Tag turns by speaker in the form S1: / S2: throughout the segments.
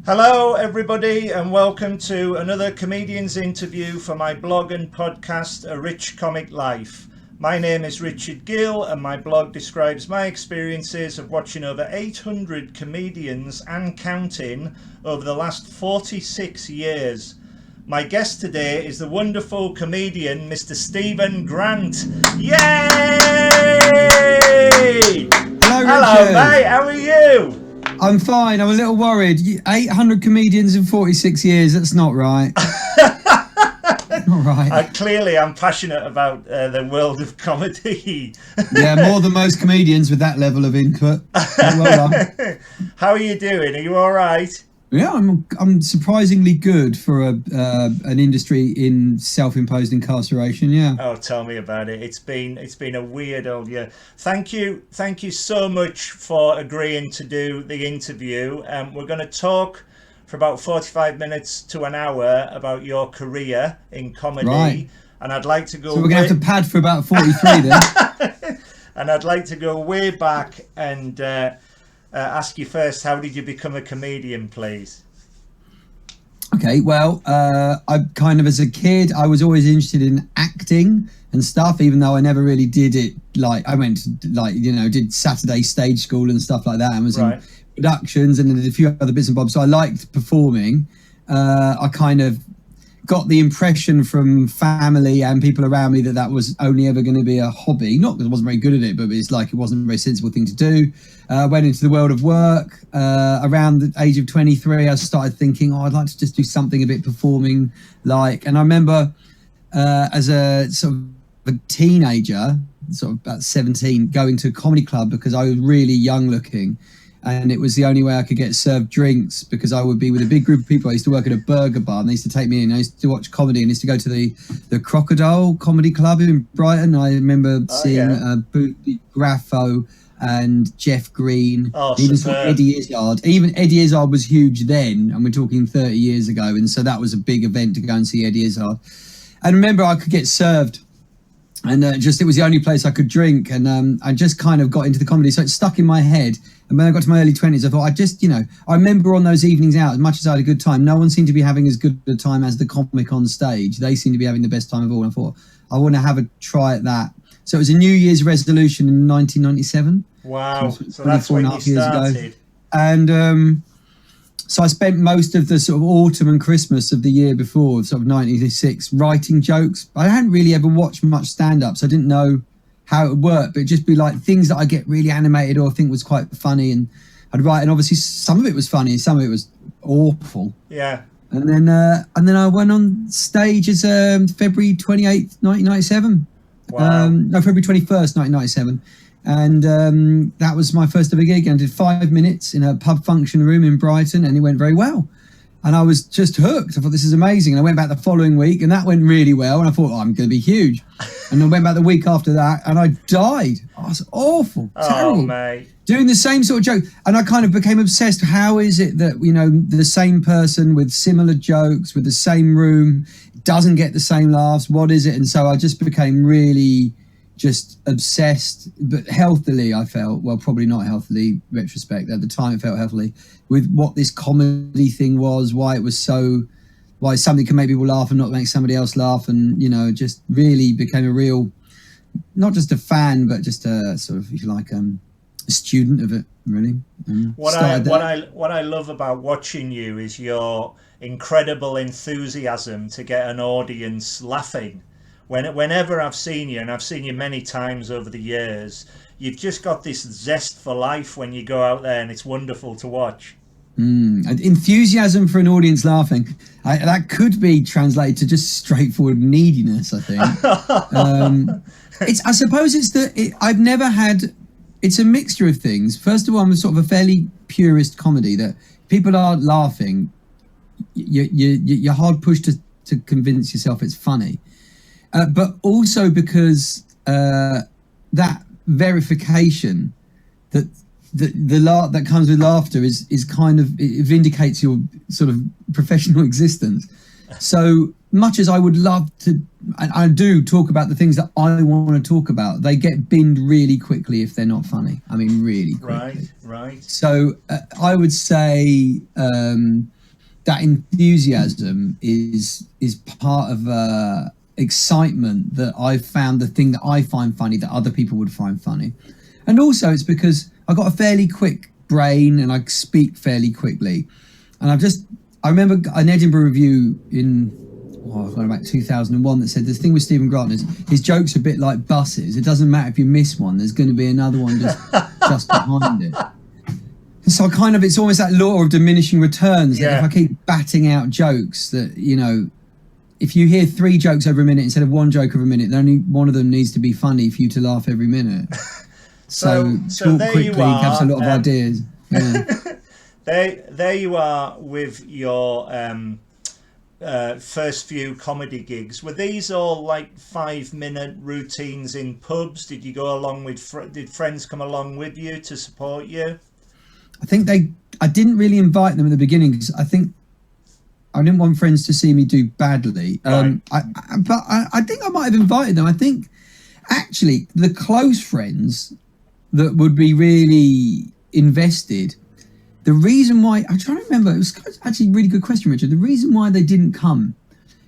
S1: Hello everybody and welcome to another comedian's interview for my blog and podcast Arichcomiclife. My name is Richard Gill and my blog describes my experiences of watching over 800 comedians and counting over the last 46 years. My guest today is the wonderful comedian Mr. Stephen Grant. Yay! Hello mate, how are you?
S2: I'm fine. I'm a little worried. 800 comedians in 46 years. That's not right. Not right.
S1: Clearly, I'm passionate about the world of comedy.
S2: Yeah, more than most comedians with that level of input. Well done.
S1: How are you doing? Are you all right?
S2: Yeah, I'm surprisingly good for an industry in self-imposed incarceration. Yeah.
S1: Oh, tell me about it. It's been a weird old year. Thank you so much for agreeing to do the interview. We're going to talk for about 45 minutes to an hour about your career in comedy,
S2: right.
S1: And I'd like to go.
S2: So we're going to have to pad for about 43 then.
S1: And I'd like to go way back and ask you first, how did you become a comedian, please?
S2: Okay, well, I kind of, as a kid, I was always interested in acting and stuff, even though I never really did it. Like, I went to, did Saturday stage school and stuff like that, and was in productions and did a few other bits and bobs. So I liked performing. I kind of got the impression from family and people around me that was only ever going to be a hobby. Not because I wasn't very good at it, but it's like it wasn't a very sensible thing to do. Went into the world of work. Around the age of 23, I started thinking, I'd like to just do something a bit performing like. And I remember as a sort of a teenager, sort of about 17, going to a comedy club because I was really young looking. And it was the only way I could get served drinks because I would be with a big group of people. I used to work at a burger bar and they used to take me in. I used to watch comedy and I used to go to the Crocodile Comedy Club in Brighton. I remember seeing Booty Graffo and Jeff Green. Even Eddie Izzard. Even Eddie Izzard was huge then, and we're talking 30 years ago. And so that was a big event to go and see Eddie Izzard. And remember, I could get served. And it was the only place I could drink. And I just kind of got into the comedy. So it stuck in my head. And when I got to my early 20s, I thought, I remember on those evenings out, as much as I had a good time, no one seemed to be having as good a time as the comic on stage. They seemed to be having the best time of all. And I thought, I want to have a try at that. So it was a New Year's resolution in 1997.
S1: Wow. So that's when you started.
S2: And so I spent most of the sort of autumn and Christmas of the year before, sort of 1996, writing jokes. I hadn't really ever watched much stand-up, so I didn't know how it would work, but it'd just be like things that I get really animated or think was quite funny, and I'd write, and obviously some of it was funny, some of it was awful.
S1: Yeah.
S2: And then I went on stage as February 28th, 1997.
S1: Wow.
S2: No, February 21st, 1997. And that was my first ever gig, and I did 5 minutes in a pub function room in Brighton, and it went very well. And I was just hooked. I thought, this is amazing. And I went back the following week, and that went really well. And I thought, I'm going to be huge. And I went back the week after that, and I died. Oh, it was awful, terrible.
S1: Oh, mate.
S2: Doing the same sort of joke. And I kind of became obsessed. How is it that, the same person with similar jokes, with the same room, doesn't get the same laughs? What is it? And so I just became really just obsessed, but healthily, I felt, well, probably not healthily, retrospect. At the time, it felt healthily, with what this comedy thing was, why something can make people laugh and not make somebody else laugh, and just really became a real, not just a fan, but just a sort of, if you like, a student of it, really.
S1: What I love about watching you is your incredible enthusiasm to get an audience laughing. Whenever I've seen you, and I've seen you many times over the years, you've just got this zest for life when you go out there, and it's wonderful to watch.
S2: Enthusiasm for an audience laughing. That could be translated to just straightforward neediness, I think. I suppose I've never had, it's a mixture of things. First of all, I'm sort of a fairly purist comedy that people are laughing. You're hard pushed to convince yourself it's funny. But also because that verification that that comes with laughter is kind of, it vindicates your sort of professional existence. So much as I would love to, and I do talk about the things that I want to talk about, they get binned really quickly if they're not funny. I mean, really quickly.
S1: Right.
S2: So I would say that enthusiasm is part of excitement that I've found the thing that I find funny that other people would find funny. And also it's because I've got a fairly quick brain and I speak fairly quickly. And I remember an Edinburgh review in about 2001 that said the thing with Stephen Grant is his jokes are a bit like buses. It doesn't matter if you miss one, there's going to be another one just behind it. So it's almost that law of diminishing returns. That if I keep batting out jokes, that, you know, if you hear 3 jokes over a minute instead of 1 joke over a minute, then only one of them needs to be funny for you to laugh every minute. So talk
S1: there
S2: quickly,
S1: you are,
S2: gives a lot of ideas. Yeah.
S1: There you are with your first few comedy gigs. Were these all like 5-minute routines in pubs? Did you go along with, did friends come along with you to support you?
S2: I think I didn't really invite them at the beginning because I think I didn't want friends to see me do badly.
S1: Right.
S2: But I think I might have invited them. I think actually the close friends that would be really invested, the reason why, I'm trying to remember, it was actually a really good question, Richard. The reason why they didn't come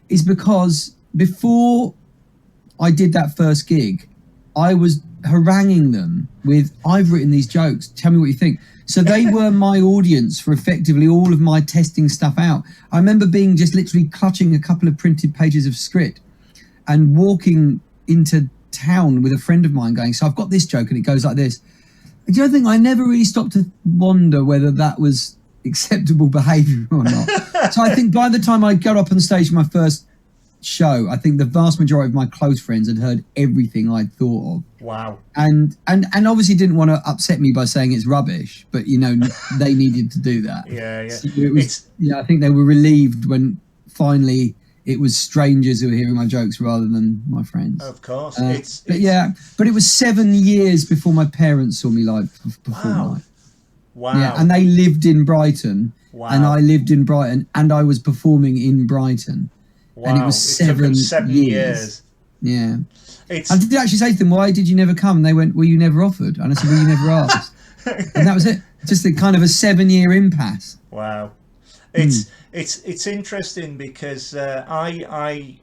S2: is because before I did that first gig, I was haranguing them with, I've written these jokes, tell me what you think. So they were my audience for effectively all of my testing stuff out. I remember being just literally clutching a couple of printed pages of script and walking into town with a friend of mine going, so I've got this joke and it goes like this. The other thing, I never really stopped to wonder whether that was acceptable behaviour or not. So I think by the time I got up on stage for my first show, I think the vast majority of my close friends had heard everything I'd thought of.
S1: Wow.
S2: And obviously didn't want to upset me by saying it's rubbish, but, you know, they needed to do that.
S1: Yeah.
S2: So it was, I think they were relieved when finally it was strangers who were hearing my jokes rather than my friends.
S1: Of course.
S2: But it was 7 years before my parents saw me live perform live.
S1: Wow.
S2: Yeah, and they lived in Brighton.
S1: Wow.
S2: And I lived in Brighton and I was performing in Brighton.
S1: Wow.
S2: And it was 7
S1: years.
S2: Yeah. I did actually say to them, why did you never come? And they went, well, you never offered. And I said, well, you never asked. And that was it. Just a kind of a 7-year impasse.
S1: Wow. It's interesting because I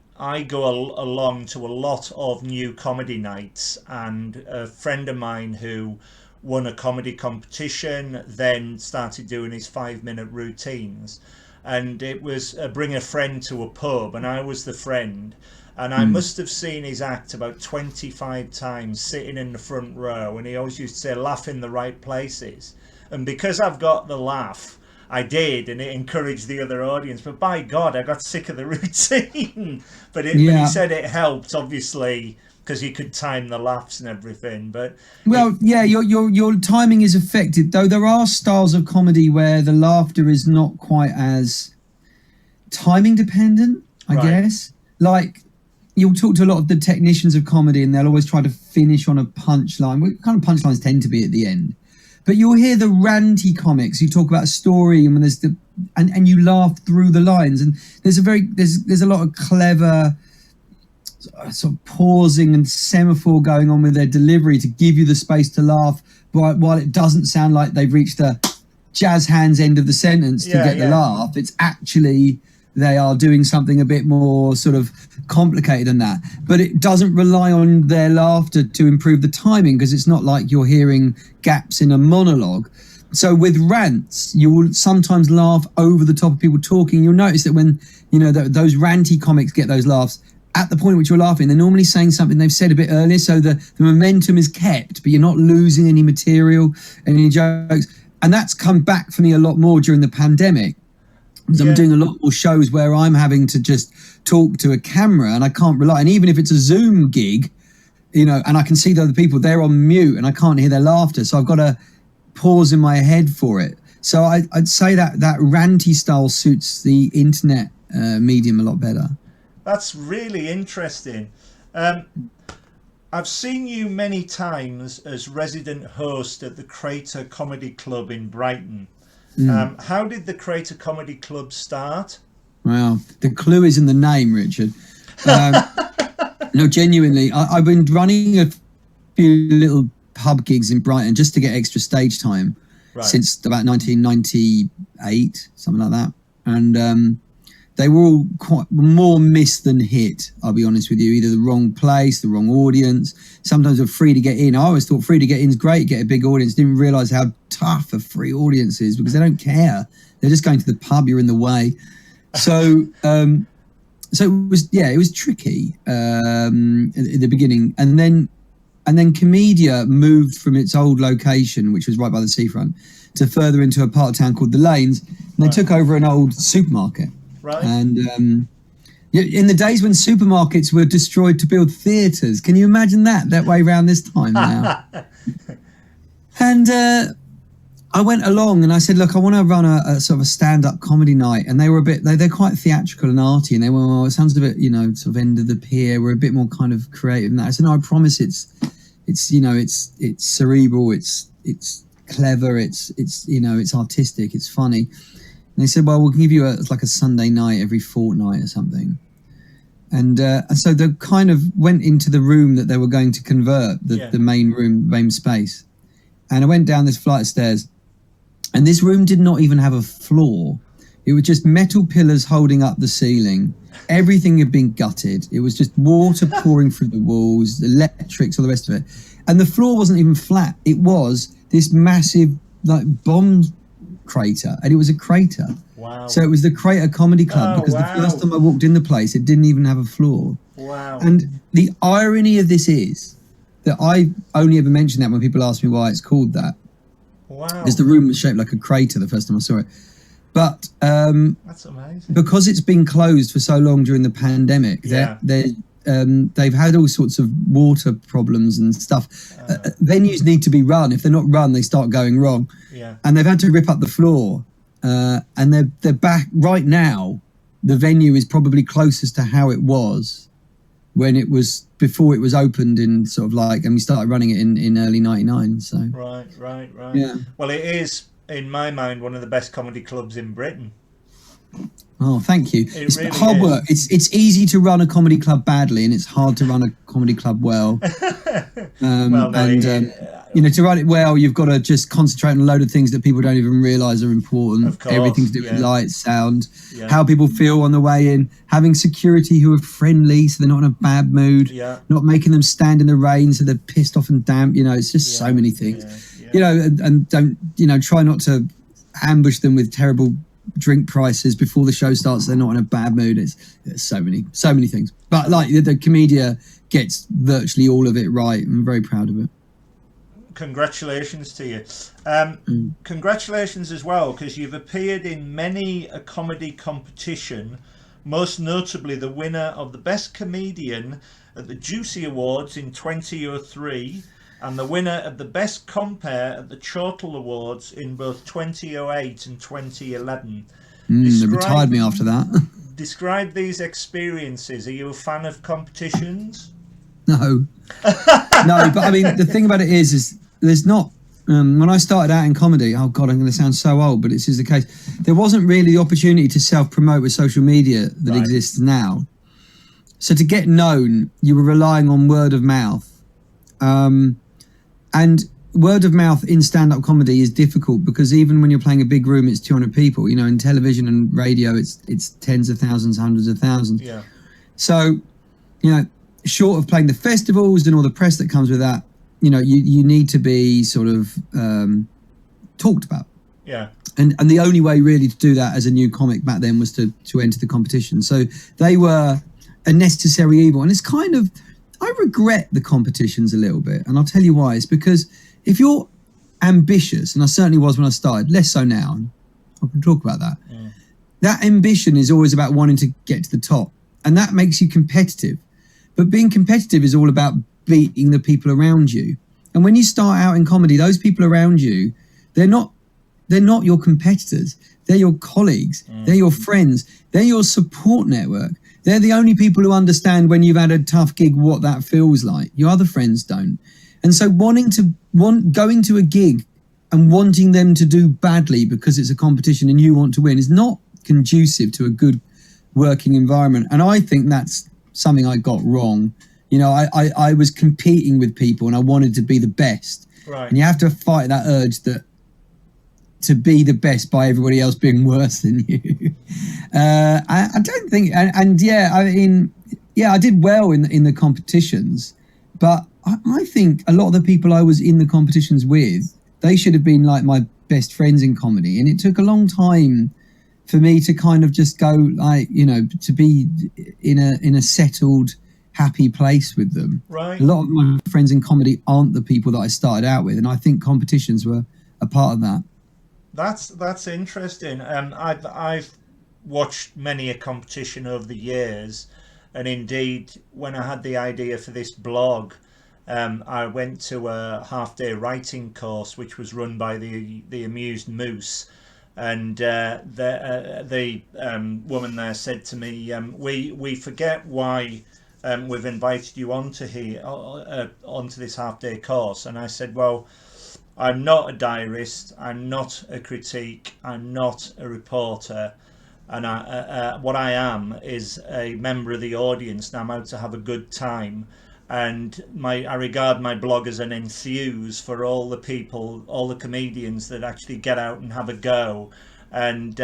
S1: go along to a lot of new comedy nights, and a friend of mine who won a comedy competition then started doing his 5-minute routines, and it was bring a friend to a pub, and I was the friend, and I must have seen his act about 25 times sitting in the front row, and he always used to say, laugh in the right places. And because I've got the laugh, I did, and it encouraged the other audience. But by God, I got sick of the routine. But he said it helped, obviously, because he could time the laughs and everything. But your timing is affected, though. There are styles of comedy where the laughter is not quite as timing dependent, I guess. Like, you'll talk to a lot of the technicians of comedy, and they'll always try to finish on a punchline. What kind of punchlines tend to be at the end? But you'll hear the ranty comics who talk about a story, and when there's and you laugh through the lines, and there's a lot of clever sort of pausing and semaphore going on with their delivery to give you the space to laugh while it doesn't sound like they've reached the jazz hands end of the sentence to get the laugh. It's actually they are doing something a bit more sort of complicated than that, but it doesn't rely on their laughter to improve the timing, because it's not like you're hearing gaps in a monologue. So with rants, you will sometimes laugh over the top of people talking. You'll notice that when, you know, those ranty comics get those laughs, at the point at which you're laughing, they're normally saying something they've said a bit earlier, so the momentum is kept, but you're not losing any material, any jokes. And that's come back for me a lot more during the pandemic. I'm doing a lot more shows where I'm having to just talk to a camera, and I can't rely. And even if it's a Zoom gig, you know, and I can see the other people, they're on mute and I can't hear their laughter. So I've got to pause in my head for it. So I'd say that ranty style suits the internet medium a lot better. That's really interesting. I've seen you many times as resident host at the Crater Comedy Club in Brighton. How did the Crater Comedy Club start?
S2: Well, the clue is in the name, Richard. No, genuinely, I've been running a few little pub gigs in Brighton just to get extra stage time since about 1998, something like that. And they were all quite more miss than hit, I'll be honest with you. Either the wrong place, the wrong audience. Sometimes they're free to get in. I always thought free to get in is great, get a big audience. Didn't realise how tough a free audience is because they don't care. They're just going to the pub, you're in the way. So so it was tricky at the beginning. And then Comedia moved from its old location, which was right by the seafront, to further into a part of town called the Lanes. And they took over an old supermarket.
S1: Right.
S2: And in the days when supermarkets were destroyed to build theatres, can you imagine that way around this time now? And I went along and I said, look, I want to run a sort of a stand-up comedy night. And they were they're quite theatrical and arty. And they were, well, it sounds a bit, sort of end of the pier. We're a bit more kind of creative than that. I said, no, I promise it's cerebral. It's clever. It's artistic. It's funny. And they said, well, we'll give you a Sunday night every fortnight or something. And so they kind of went into the room that they were going to convert, the main room, main space. And I went down this flight of stairs. And this room did not even have a floor. It was just metal pillars holding up the ceiling. Everything had been gutted. It was just water pouring through the walls, electrics, all the rest of it. And the floor wasn't even flat. It was this massive bomb crater. And it was a crater.
S1: Wow.
S2: So it was the Crater Comedy Club because the first time I walked in the place, it didn't even have a floor.
S1: Wow.
S2: And the irony of this is that I only ever mention that when people ask me why it's called that.
S1: Wow.
S2: Because the room was shaped like a crater the first time I saw it. But
S1: that's amazing.
S2: Because it's been closed for so long during the pandemic, they've had all sorts of water problems and stuff. Venues need to be run. If they're not run, they start going wrong.
S1: Yeah.
S2: And they've had to rip up the floor. And they're back right now. The venue is probably closest to how it was when it was before it was opened in and we started running it in early 99. So
S1: right.
S2: Yeah.
S1: Well, it is in my mind one of the best comedy clubs in Britain.
S2: Oh, thank you. It's
S1: really
S2: hard
S1: is.
S2: work. It's easy to run a comedy club badly, and it's hard to run a comedy club well. To run it well, you've got to just concentrate on a load of things that people don't even realise are important.
S1: Of course,
S2: everything to do with lights, sound, how people feel on the way in, having security who are friendly so they're not in a bad mood, not making them stand in the rain so they're pissed off and damp. It's just so many things. And don't try not to ambush them with terrible drink prices before the show starts. They're not in a bad mood. It's so many things. But the Comedia gets virtually all of it right. I'm very proud of it.
S1: Congratulations to you. Congratulations as well, because you've appeared in many a comedy competition, most notably the winner of the Best Comedian at the Juicy Awards in 2003 and the winner of the Best Compare at the Chortle Awards in both 2008 and 2011.
S2: They retired me after that.
S1: Describe these experiences. Are you a fan of competitions?
S2: No. No, but I mean, the thing about it is there's not, when I started out in comedy, oh God, I'm going to sound so old, but this is the case. There wasn't really the opportunity to self-promote with social media that exists now. So to get known, you were relying on word of mouth. And word of mouth in stand-up comedy is difficult because even when you're playing a big room, it's 200 people. In television and radio, it's tens of thousands, hundreds of thousands.
S1: Yeah.
S2: So, short of playing the festivals and all the press that comes with that, you need to be sort of talked about.
S1: Yeah.
S2: And the only way really to do that as a new comic back then was to enter the competition. So they were a necessary evil. And it's kind of, I regret the competitions a little bit. And I'll tell you why. It's because if you're ambitious, and I certainly was when I started, less so now, I can talk about that. Yeah. That ambition is always about wanting to get to the top. And that makes you competitive. But being competitive is all about beating the people around you. And when you start out in comedy, those people around you, they're not your competitors. They're your colleagues. They're your friends. They're your support network. They're the only people who understand when you've had a tough gig what that feels like. Your other friends don't. And so going to a gig and wanting them to do badly because it's a competition and you want to win is not conducive to a good working environment. And I think that's something I got wrong. You know, I was competing with people and I wanted to be the best.
S1: Right.
S2: And you have to fight that urge to be the best by everybody else being worse than you. I don't think, and yeah, I mean, yeah, I did well in the competitions, but I think a lot of the people I was in the competitions with, they should have been like my best friends in comedy. And it took a long time for me to kind of just go, like, you know, to be in a settled, happy place with them.
S1: Right.
S2: A lot of my friends in comedy aren't the people that I started out with, and I think competitions were a part of that.
S1: That's interesting. I've watched many a competition over the years, and indeed, when I had the idea for this blog, I went to a half-day writing course which was run by the Amused Moose, and the woman there said to me, "We forget why we've invited you onto here onto this half-day course." And I said, "Well, I'm not a diarist, I'm not a critique, I'm not a reporter, and what I am is a member of the audience, and I'm out to have a good time. And I regard my blog as an enthuse for all the people, all the comedians that actually get out and have a go." And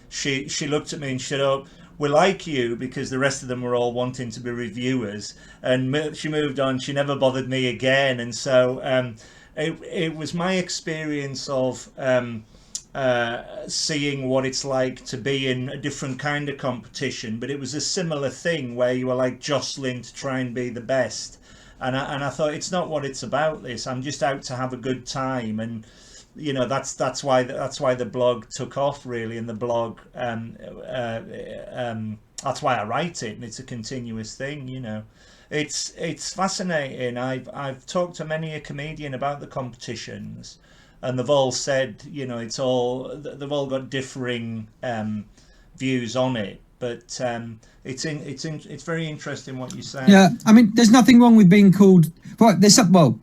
S1: she looked at me and she said, "Oh, we like you because the rest of them were all wanting to be reviewers." And she moved on. She never bothered me again. And so it was my experience of seeing what it's like to be in a different kind of competition, but it was a similar thing where you were like jostling to try and be the best. And I thought, it's not what it's about. This, I'm just out to have a good time. And you know, that's why the blog took off, really. And the blog, that's why I write it, and it's a continuous thing, you know. It's fascinating. I've talked to many a comedian about the competitions, and they've all said, you know, they've all got differing views on it. But it's very interesting what you say.
S2: Yeah, I mean, there's nothing wrong with being called. Right, well,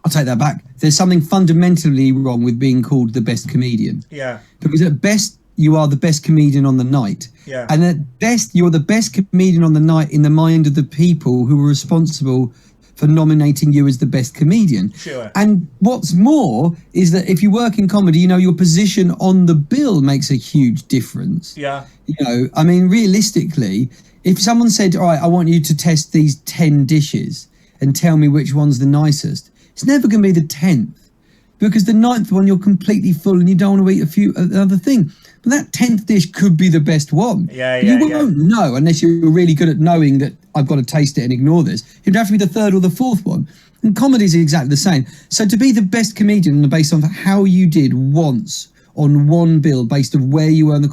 S2: I'll take that back. There's something fundamentally wrong with being called the best comedian.
S1: Yeah.
S2: Because at best, you are the best comedian on the night.
S1: Yeah.
S2: And at best, you're the best comedian on the night in the mind of the people who were responsible for nominating you as the best comedian.
S1: Sure.
S2: And what's more is that if you work in comedy, you know, your position on the bill makes a huge difference.
S1: Yeah.
S2: You know, I mean, realistically, if someone said, "All right, I want you to test these 10 dishes and tell me which one's the nicest," it's never going to be the 10th, because the 9th one you're completely full and you don't want to eat another thing. But that 10th dish could be the best one.
S1: Yeah,
S2: you won't know unless you're really good at knowing that I've got to taste it and ignore this. It'd have to be the 3rd or the 4th one. And comedy is exactly the same. So to be the best comedian based on how you did once on one bill, based on where you were in the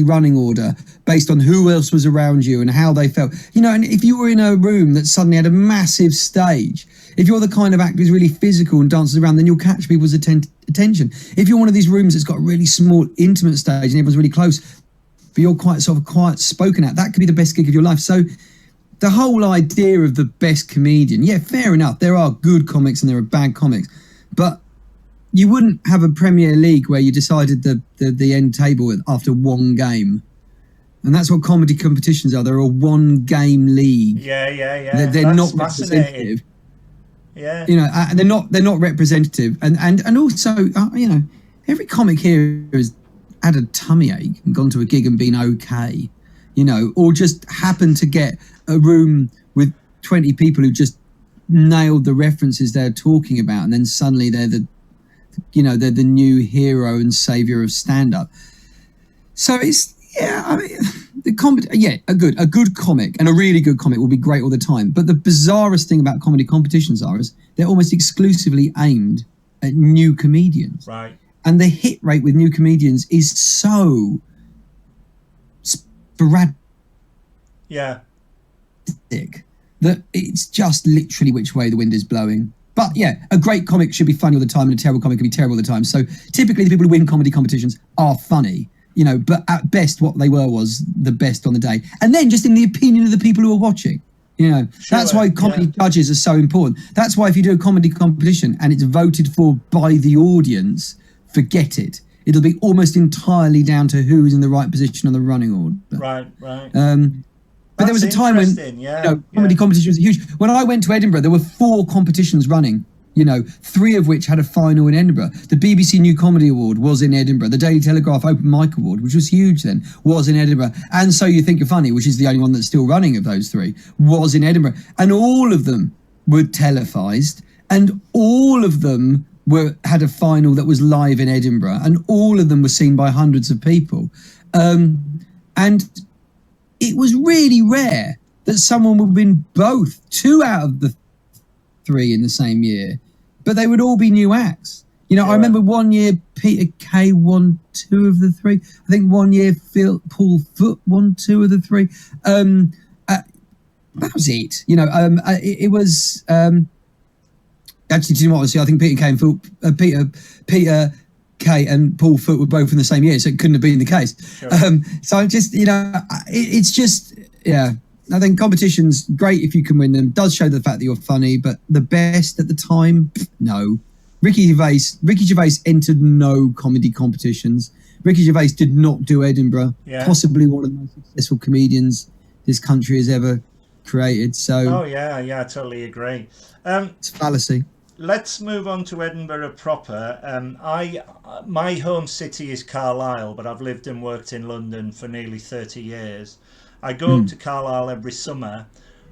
S2: running order, based on who else was around you and how they felt, you know. And if you were in a room that suddenly had a massive stage, if you're the kind of actor who's really physical and dances around, then you'll catch people's attention. If you're one of these rooms that's got a really small, intimate stage and everyone's really close, but you're quite sort of quiet spoken at, that could be the best gig of your life. So the whole idea of the best comedian, yeah, fair enough. There are good comics and there are bad comics, but you wouldn't have a Premier League where you decided the end table after one game. And that's what comedy competitions are. They're a one-game league.
S1: Yeah.
S2: They're not representative.
S1: Yeah.
S2: You know, they're not representative. And also, you know, every comic here has had a tummy ache and gone to a gig and been okay, you know, or just happened to get a room with 20 people who just nailed the references they're talking about, and then suddenly they're the new hero and savior of stand-up. So it's, yeah, I mean, a good comic and a really good comic will be great all the time. But the bizarrest thing about comedy competitions is they're almost exclusively aimed at new comedians.
S1: Right.
S2: And the hit rate with new comedians is so sporadic.
S1: Yeah.
S2: That it's just literally which way the wind is blowing. But yeah, a great comic should be funny all the time, and a terrible comic can be terrible all the time. So typically the people who win comedy competitions are funny, you know, but at best what they were was the best on the day. And then just in the opinion of the people who are watching, you know, that's why comedy judges are so important. That's why if you do a comedy competition and it's voted for by the audience, forget it. it'll be almost entirely down to who's in the right position on the running order.
S1: Right.
S2: But there was a time when comedy competitions were huge. When I went to Edinburgh, there were 4 competitions running. 3 of which had a final in Edinburgh. The BBC New Comedy Award was in Edinburgh. The Daily Telegraph Open Mic Award, which was huge then, was in Edinburgh. And So You Think You're Funny, which is the only one that's still running of those 3, was in Edinburgh. And all of them were televised, and all of them had a final that was live in Edinburgh, and all of them were seen by hundreds of people. And it was really rare that someone would win both, 2 out of the 3 in the same year. But they would all be new acts. I remember one year Peter Kay won 2 of the 3. I think one year Paul Foot won 2 of the 3. That was it. It was actually. Do you know what? I think Peter Kay and Paul Foot were both in the same year, so it couldn't have been the case.
S1: Sure.
S2: So just it's just I think competition's great if you can win them. Does show the fact that you're funny, but the best at the time, no. Ricky Gervais entered no comedy competitions. Ricky Gervais did not do Edinburgh. Yeah. Possibly one of the most successful comedians this country has ever created. So.
S1: Oh yeah, I totally agree.
S2: It's a fallacy.
S1: Let's move on to Edinburgh proper. My home city is Carlisle, but I've lived and worked in London for nearly 30 years. I go up to Carlisle every summer,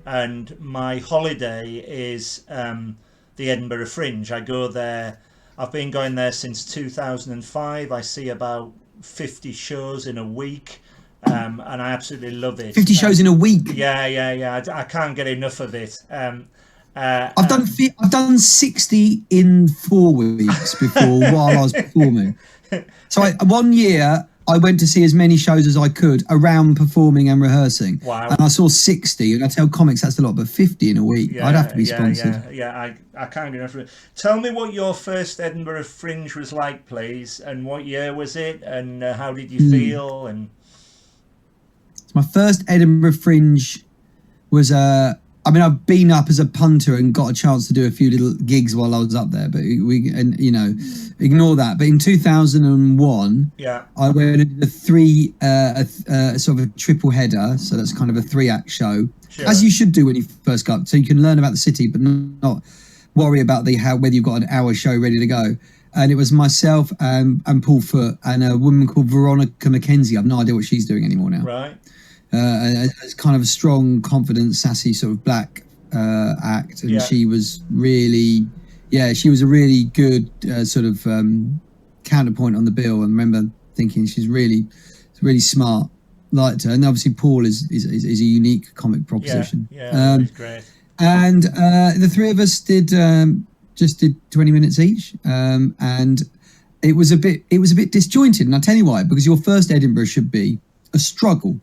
S1: and my holiday is the Edinburgh Fringe. I go there. I've been going there since 2005. I see about 50 shows in a week, and I absolutely love it.
S2: 50 shows in a week?
S1: Yeah. I can't get enough of it.
S2: I've done 60 in 4 weeks before while I was performing. So one year I went to see as many shows as I could around performing and rehearsing. Wow. And I saw 60, and I tell comics that's a lot, but 50 in a week, I'd have to be sponsored.
S1: I can't get enough of it. Tell me what your first Edinburgh Fringe was like, please, and what year was it, and how did you feel? And
S2: my first Edinburgh Fringe was I've been up as a punter and got a chance to do a few little gigs while I was up there, but ignore that. But in 2001, I went to the sort of a triple header, so that's kind of a 3-act show, as you should do when you first go up, so you can learn about the city, but not worry about whether you've got an hour show ready to go. And it was myself and Paul Foot and a woman called Veronica Mackenzie. I've no idea what she's doing anymore now.
S1: Right.
S2: It's kind of a strong, confident, sassy sort of black act, and she was really, she was a really good sort of counterpoint on the bill. And I remember thinking she's really smart, liked her. And obviously Paul is a unique comic proposition.
S1: He's great.
S2: And the 3 of us did 20 minutes each, and it was a bit disjointed. And I'll tell you why, because your first Edinburgh should be a struggle.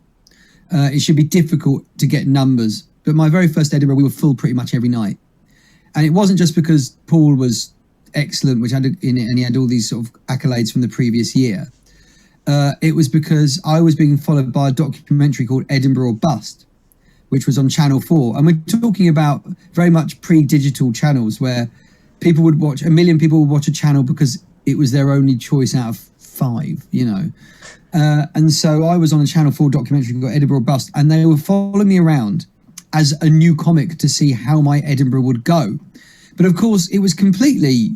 S2: It should be difficult to get numbers. But my very first Edinburgh, we were full pretty much every night. And it wasn't just because Paul was excellent, which had in it, and he had all these sort of accolades from the previous year. It was because I was being followed by a documentary called Edinburgh or Bust, which was on Channel 4. And we're talking about very much pre-digital channels where people would watch, 1 million people would watch a channel because it was their only choice out of 5, and so I was on a Channel 4 documentary called Edinburgh Bust, and they were following me around as a new comic to see how my Edinburgh would go. But of course, it was completely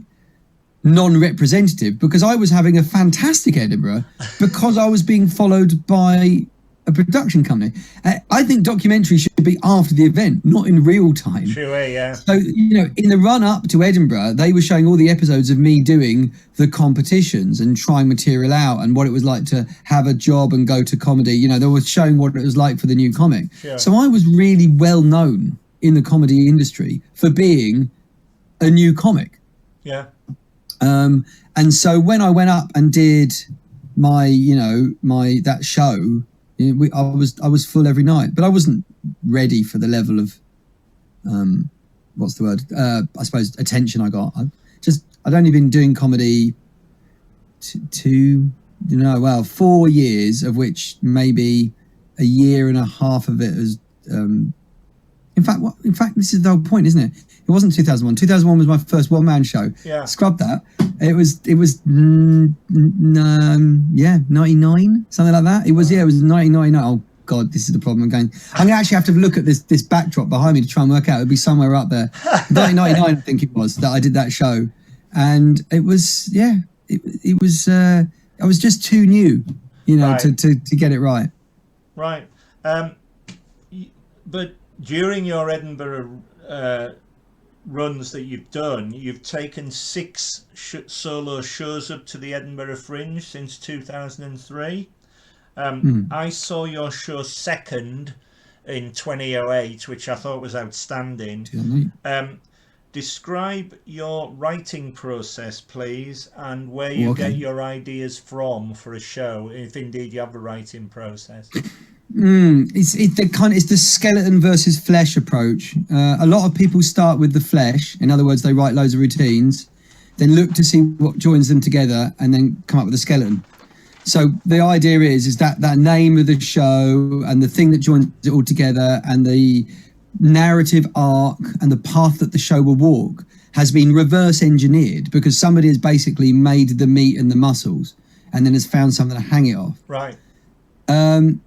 S2: non-representative because I was having a fantastic Edinburgh because I was being followed by a production company. I think documentary should be after the event, not in real time.
S1: Sure, yeah.
S2: So, in the run up to Edinburgh, they were showing all the episodes of me doing the competitions and trying material out and what it was like to have a job and go to comedy. They were showing what it was like for the new comic. Sure. So I was really well known in the comedy industry for being a new comic.
S1: Yeah.
S2: And so when I went up and did that show, I was full every night, but I wasn't ready for the level of what's the word? I suppose attention I got. I'd only been doing comedy 4 years, of which maybe a year and a half of it In fact, this is the whole point, isn't it? It wasn't 2001. 2001 was my first one-man show.
S1: Yeah.
S2: Scrub that. It was 99, something like that. It was 1999. Oh God, this is the problem. I'm going to actually have to look at this backdrop behind me to try and work out. It'd be somewhere up there. 1999, I think it was, that I did that show, and it was it was. I was just too new, right. to get it right.
S1: Right. But during your Edinburgh runs that you've done, you've taken 6 solo shows up to the Edinburgh Fringe since 2003. I saw your show second in 2008, which I thought was outstanding. Describe your writing process, please, and where you get your ideas from for a show, if indeed you have a writing process.
S2: It's the skeleton versus flesh approach. A lot of people start with the flesh. In other words, they write loads of routines, then look to see what joins them together, and then come up with a skeleton. So the idea is that name of the show and the thing that joins it all together, and the narrative arc and the path that the show will walk has been reverse engineered, because somebody has basically made the meat and the muscles and then has found something to hang it off.
S1: Right.
S2: I'm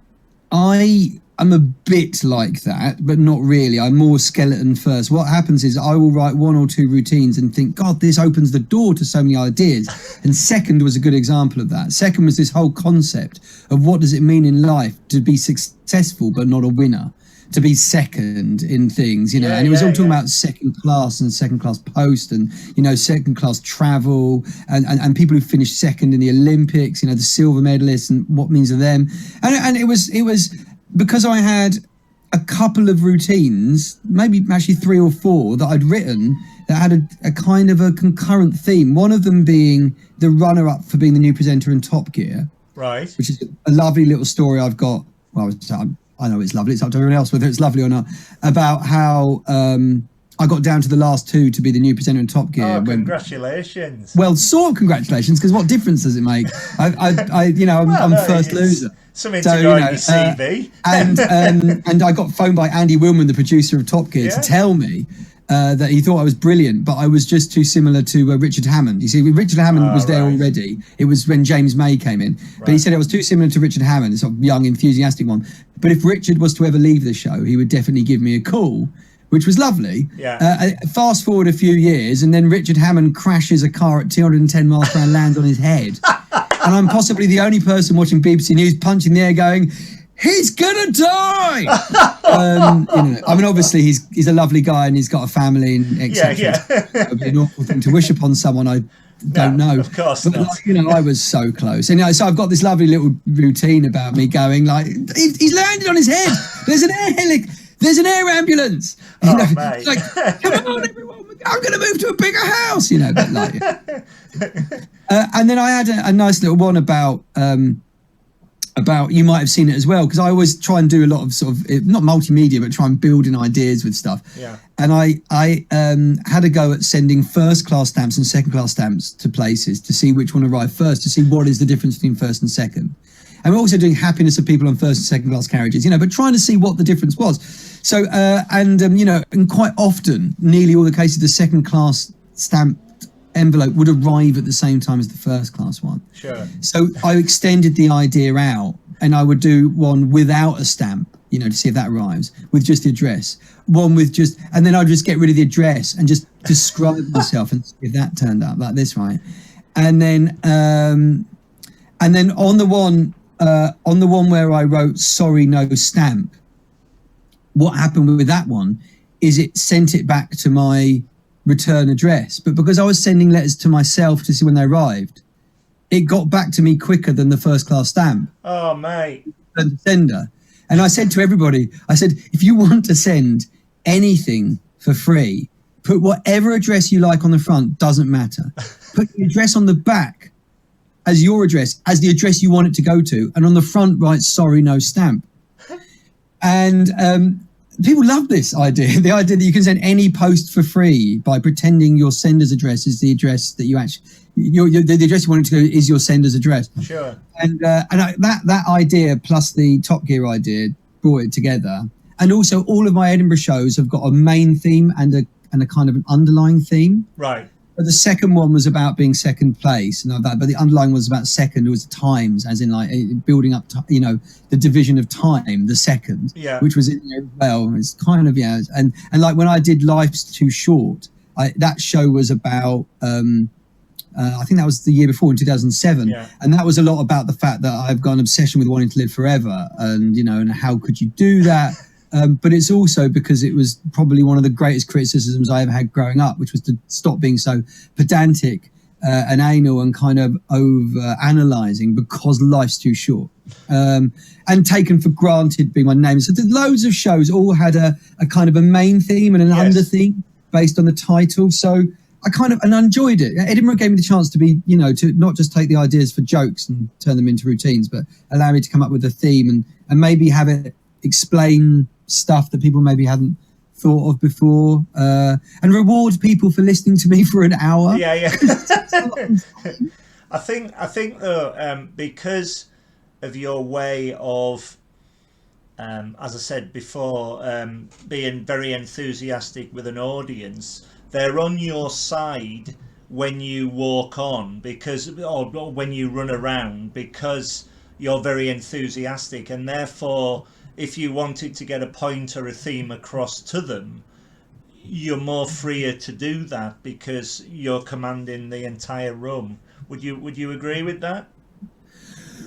S2: a bit like that, but not really. I'm more skeleton first. What happens is I will write 1 or 2 routines and think, God, this opens the door to so many ideas. And Second was a good example of that. Second was this whole concept of what does it mean in life to be successful but not a winner, to be second in things, and it was all talking about second class and second class post, and second class travel, and people who finished second in the Olympics, the silver medalists, and what means to them. And it was because I had a couple of routines, maybe actually 3 or 4 that I'd written that had a kind of a concurrent theme. One of them being the runner-up for being the new presenter in Top Gear,
S1: right?
S2: Which is a lovely little story I've got. Well, I know it's lovely. It's up to everyone else whether it's lovely or not. About how I got down to the last 2 to be the new presenter in Top Gear.
S1: Oh, congratulations!
S2: Well, sort of congratulations, because what difference does it make? I'm first loser.
S1: Something to go on your CV.
S2: And I got phoned by Andy Willman, the producer of Top Gear, to tell me that he thought I was brilliant, but I was just too similar to Richard Hammond. You see, Richard Hammond was there already. It was when James May came in. But he said I was too similar to Richard Hammond, a sort of young, enthusiastic one. But if Richard was to ever leave the show, he would definitely give me a call, which was lovely. Fast forward a few years, and then Richard Hammond crashes a car at 210 miles per hour and lands on his head. And I'm possibly the only person watching BBC News punching the air going, he's gonna die. I mean, obviously he's a lovely guy and he's got a family and etc. It would be an awful thing to wish upon someone I don't know.
S1: Of course
S2: but,
S1: not.
S2: I was so close. And so I've got this lovely little routine about me going like, he's landed on his head. There's an air ambulance.
S1: Mate.
S2: Like, come on, everyone. I'm going to move to a bigger house, But like, and then I had a nice little one about you might have seen it as well, because I always try and do a lot of sort of not multimedia, but try and build in ideas with stuff. And I had a go at sending first class stamps and second class stamps to places to see which one arrived first, to see what is the difference between first and second. And we're also doing happiness of people on first and second class carriages, but trying to see what the difference was. So, and quite often, nearly all the cases, the second class stamped envelope would arrive at the same time as the first class one.
S1: Sure.
S2: So I extended the idea out, and I would do one without a stamp, to see if that arrives, with just the address. One with just, and then I'd just get rid of the address and just describe myself and see if that turned up like this, right? And then on the one where I wrote sorry, no stamp, what happened with that one is it sent it back to my return address. But because I was sending letters to myself to see when they arrived, it got back to me quicker than the first class stamp.
S1: Oh, mate.
S2: The sender. And I said to everybody, if you want to send anything for free, put whatever address you like on the front, doesn't matter. Put the address on the back as your address, as the address you want it to go to, and on the front write sorry, no stamp. And people love this idea, the idea that you can send any post for free by pretending your sender's address is the address that you actually, the address you want it to go is your sender's address.
S1: Sure.
S2: And that idea plus the Top Gear idea brought it together. and also all of my Edinburgh shows have got a main theme and a kind of an underlying theme.
S1: Right.
S2: But the second one was about being second place and all that. But the underlying was about second. It was times, as in like building up, the division of time, the second, which was in there as well. It's kind of, and like when I did Life's Too Short, that show was about, I think that was the year before in 2007.
S1: Yeah.
S2: And that was a lot about the fact that I've got an obsession with wanting to live forever and, and how could you do that? But it's also because it was probably one of the greatest criticisms I ever had growing up, which was to stop being so pedantic and anal and kind of over analysing because life's too short. And taken for granted being my name. So loads of shows all had a kind of a main theme and an under theme based on the title. So I enjoyed it. Edinburgh gave me the chance to be, to not just take the ideas for jokes and turn them into routines, but allow me to come up with a theme and maybe have it explain stuff that people maybe hadn't thought of before, and reward people for listening to me for an hour.
S1: I think though, because of your way of, as I said before, being very enthusiastic with an audience, they're on your side when you walk on or when you run around, because you're very enthusiastic, and therefore if you wanted to get a point or a theme across to them, you're more freer to do that because you're commanding the entire room. Would you agree with that?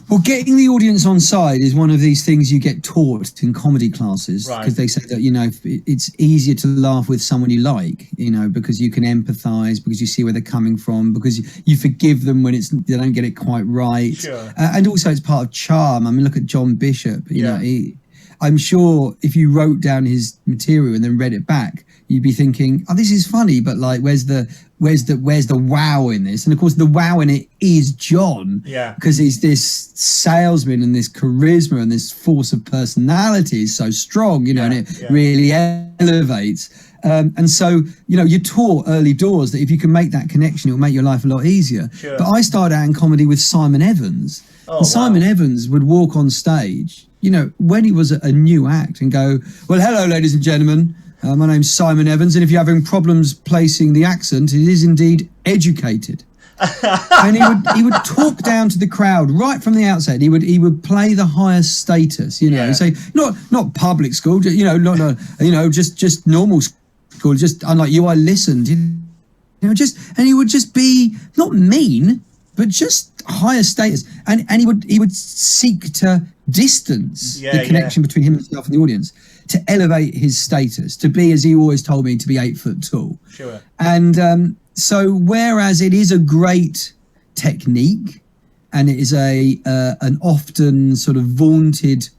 S2: Well, getting the audience on side is one of these things you get taught in comedy classes, because they say that, it's easier to laugh with someone you like, because you can empathize, because you see where they're coming from, because you forgive them when they don't get it quite right.
S1: Sure.
S2: And also it's part of charm. I mean, look at John Bishop, I'm sure if you wrote down his material and then read it back, you'd be thinking, oh, this is funny, but like, where's the wow in this? And of course, the wow in it is John, because he's this salesman and this charisma and this force of personality is so strong, and it really elevates. And so, you're taught early doors that if you can make that connection, it'll make your life a lot easier.
S1: Sure.
S2: But I started out in comedy with Simon Evans. And Simon Evans would walk on stage, when he was a new act, and go, well, hello, ladies and gentlemen. My name's Simon Evans, and if you're having problems placing the accent, it is indeed educated. And he would talk down to the crowd right from the outset. He would play the highest status, He'd say not public school, just normal school, just unlike you. I listened, and he would just be not mean, but just higher status, and he would seek to distance the connection between himself and the audience, to elevate his status, to be, as he always told me, to be 8 foot tall.
S1: Sure.
S2: And so, whereas it is a great technique, and it is an often sort of vaunted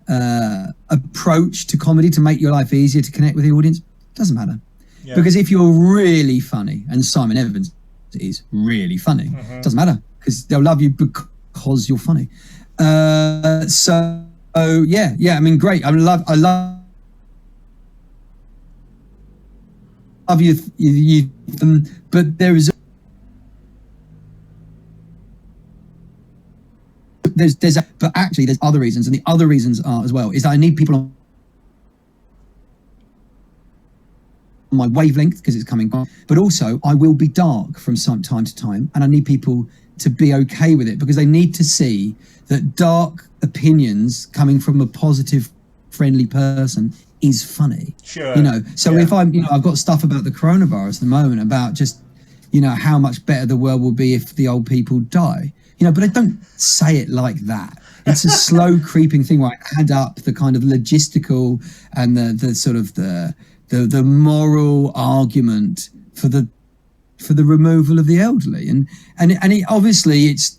S2: approach to comedy to make your life easier to connect with the audience, doesn't matter, because if you're really funny, and Simon Evans is really funny, doesn't matter, because they'll love you because you're funny. I mean, great. I love you, but there's other reasons, and the other reasons are as well is that I need people on my wavelength because it's coming on, but also I will be dark from time to time, and I need people to be okay with it, because they need to see that dark opinions coming from a positive, friendly person is funny.
S1: Sure.
S2: So if I've got stuff about the coronavirus at the moment, about just, how much better the world will be if the old people die, but I don't say it like that. It's a slow creeping thing where I add up the kind of logistical and the sort of the moral argument for the removal of the elderly, and it, obviously it's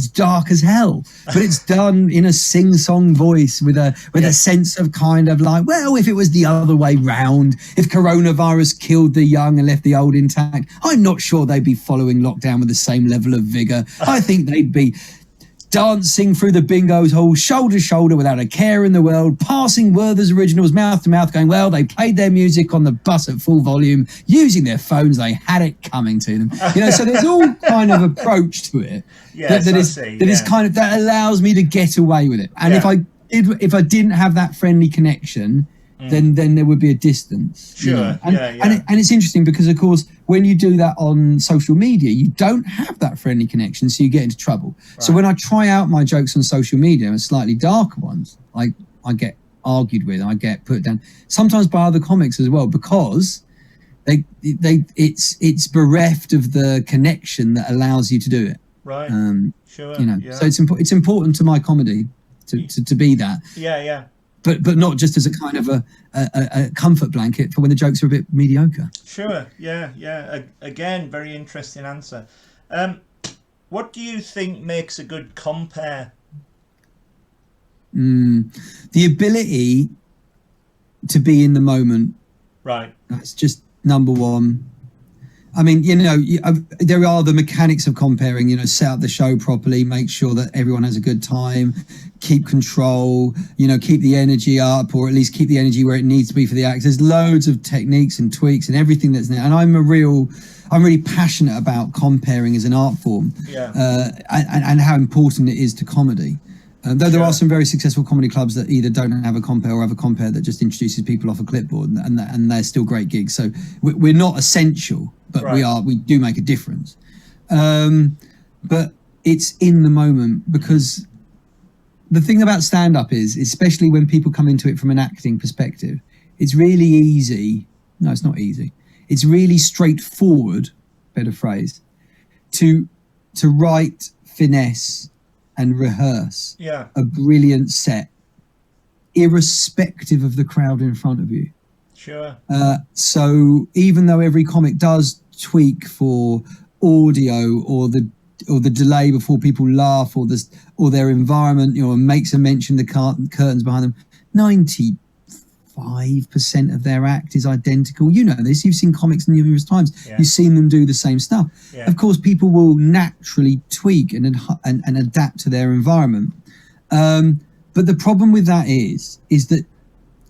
S2: dark as hell, but it's done in a sing-song voice with a sense of kind of like, well, if it was the other way round, if coronavirus killed the young and left the old intact, I'm not sure they'd be following lockdown with the same level of vigor. I think they'd be dancing through the bingo's hall, shoulder to shoulder, without a care in the world, passing Werther's originals mouth to mouth, going, well, they played their music on the bus at full volume, using their phones, they had it coming to them. So there's all kind of approach to it that is kind of, that allows me to get away with it. And if I didn't have that friendly connection, then there would be a distance.
S1: Sure.
S2: You know?
S1: And
S2: and it's interesting because, of course, when you do that on social media, you don't have that friendly connection, so you get into trouble. Right. So when I try out my jokes on social media, and slightly darker ones, I get argued with, I get put down, sometimes by other comics as well, because it's bereft of the connection that allows you to do it.
S1: Right. Sure.
S2: You know, so it's important to my comedy to be that.
S1: Yeah.
S2: But not just as a kind of a comfort blanket for when the jokes are a bit mediocre.
S1: Sure. Yeah. Again, very interesting answer. What do you think makes a good compere?
S2: The ability to be in the moment.
S1: Right.
S2: That's just number one. I mean, you know, there are the mechanics of comparing, you know, set up the show properly, make sure that everyone has a good time, keep control, you know, keep the energy up, or at least keep the energy where it needs to be for the actors. There's loads of techniques and tweaks and everything that's there. And I'm really passionate about comparing as an art form, and how important it is to comedy. Though there are some very successful comedy clubs that either don't have a compere or have a compere that just introduces people off a clipboard, and they're still great gigs. So we're not essential, but we do make a difference. But it's in the moment, because the thing about stand-up is, especially when people come into it from an acting perspective, it's really easy. No, it's not easy. It's really straightforward, better phrase, to write, finesse, and rehearse a brilliant set, irrespective of the crowd in front of you.
S1: Sure.
S2: So even though every comic does tweak for audio or the delay before people laugh, or their environment, you know, makes a mention the curtains behind them, 95% of their act is identical. You know this. You've seen comics numerous times. Yeah. You've seen them do the same stuff. Yeah. Of course, people will naturally tweak and adapt to their environment. But the problem with that is that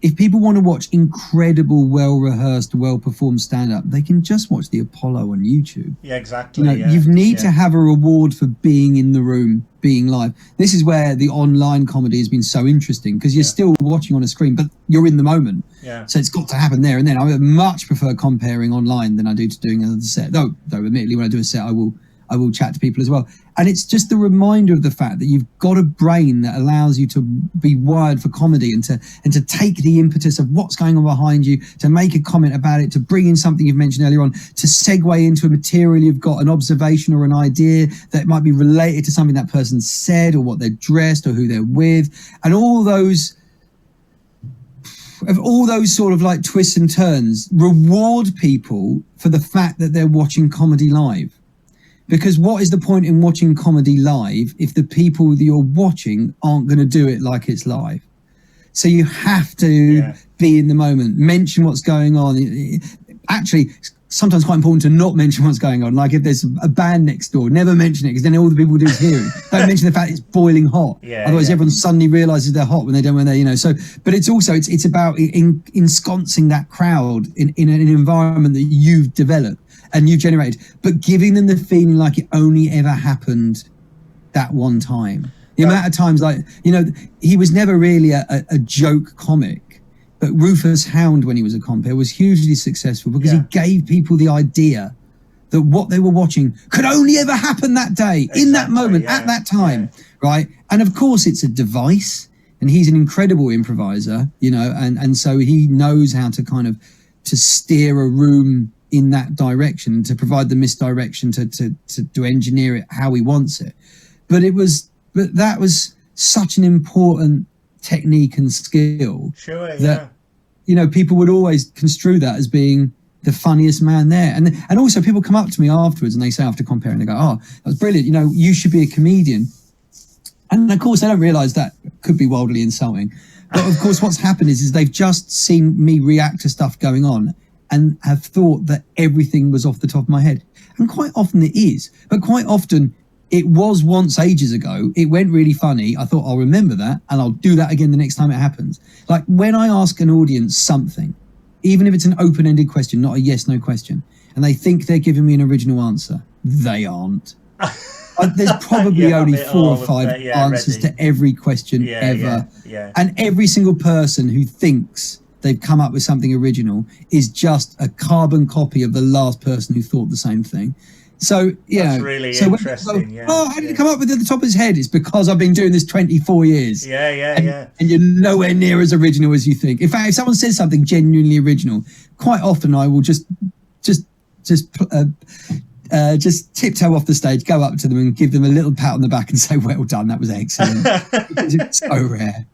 S2: if people want to watch incredible, well-rehearsed, well-performed stand-up, they can just watch the Apollo on YouTube.
S1: Yeah, exactly.
S2: You know, you need to have a reward for being in the room, being live. This is where the online comedy has been so interesting, because you're still watching on a screen, but you're in the moment.
S1: Yeah.
S2: So it's got to happen there and then. I much prefer comparing online than I do to doing a set. Though admittedly, when I do a set, I will chat to people as well. And it's just the reminder of the fact that you've got a brain that allows you to be wired for comedy, and to take the impetus of what's going on behind you, to make a comment about it, to bring in something you've mentioned earlier on, to segue into a material you've got, an observation or an idea that might be related to something that person said, or what they're dressed, or who they're with, and all those sort of like twists and turns. Reward people for the fact that they're watching comedy live. Because what is the point in watching comedy live if the people that you're watching aren't going to do it like it's live? So you have to be in the moment, mention what's going on. Actually, sometimes quite important to not mention what's going on. Like if there's a band next door, never mention it, because then all the people do is hear it. Don't mention the fact it's boiling hot. Otherwise, everyone suddenly realizes they're hot when they don't, when they're, you know. So, but it's also, it's about ensconcing that crowd in an environment that you've developed and you've generated, but giving them the feeling like it only ever happened that one time. The amount of times, like, you know, he was never really a joke comic, but Rufus Hound, when he was a compere, was hugely successful because he gave people the idea that what they were watching could only ever happen that day, in that moment, at that time, right? And of course, it's a device, and he's an incredible improviser, you know, and so he knows how to kind of to steer a room in that direction, to provide the misdirection, to engineer it how he wants it. But that was such an important technique and skill that, you know, people would always construe that as being the funniest man there. And also people come up to me afterwards and they say, after comparing, they go, "Oh, that was brilliant. You know, you should be a comedian." And of course, I don't realize that could be wildly insulting. But of course, what's happened is they've just seen me react to stuff going on and have thought that everything was off the top of my head. And quite often it is, but quite often it was once ages ago. It went really funny. I thought, I'll remember that and I'll do that again the next time it happens. Like when I ask an audience something, even if it's an open-ended question, not a yes, no question, and they think they're giving me an original answer, they aren't. There's probably
S1: You have
S2: only
S1: it
S2: 4 or
S1: all
S2: 5
S1: yeah,
S2: answers
S1: ready.
S2: to every question
S1: Yeah,
S2: ever.
S1: yeah.
S2: And every single person who thinks they've come up with something original is just a carbon copy of the last person who thought the same thing. So,
S1: That's really
S2: so when
S1: interesting.
S2: people go,
S1: Yeah.
S2: oh, how did
S1: yeah.
S2: you come up with it at the top of his head? It's because I've been doing this 24 years.
S1: Yeah.
S2: And you're nowhere near as original as you think. In fact, if someone says something genuinely original, quite often I will just tiptoe off the stage, go up to them and give them a little pat on the back and say, well done, that was excellent. It's so rare.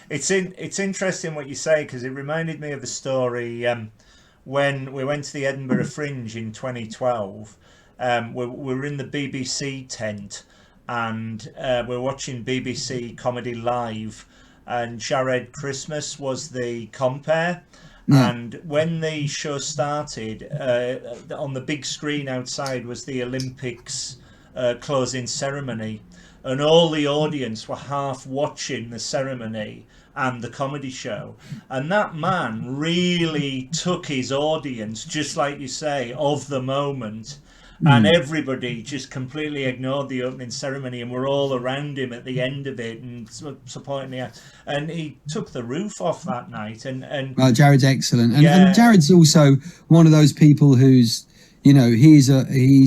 S1: It's interesting what you say, because it reminded me of the story when we went to the Edinburgh Fringe in 2012. We were in the BBC tent, and we're watching BBC Comedy Live, and Jared Christmas was the compere.
S2: Yeah.
S1: And when the show started, on the big screen outside was the Olympics closing ceremony, and all the audience were half watching the ceremony and the comedy show. And that man really took his audience, just like you say, of the moment. And everybody just completely ignored the opening ceremony, and we're all around him at the end of it and supporting the act. And he took the roof off that night. And
S2: Well, Jared's excellent, and Jared's also one of those people who's, he's